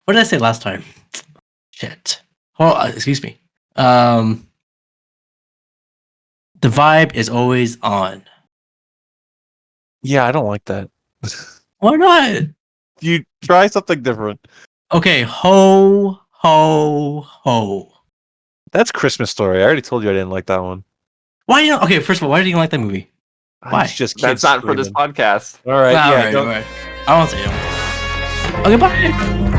what did I say last time? Shit. Excuse me. The vibe is always on. Yeah, I don't like that. Why not? You try something different. Okay, ho, ho, ho. That's Christmas Story. I already told you I didn't like that one. Why you? Okay, first of all, why did you like that movie? Why? It's just That's kids not for this screaming. podcast. All right, All yeah. right, don't- all right. I won't say it. Okay, bye.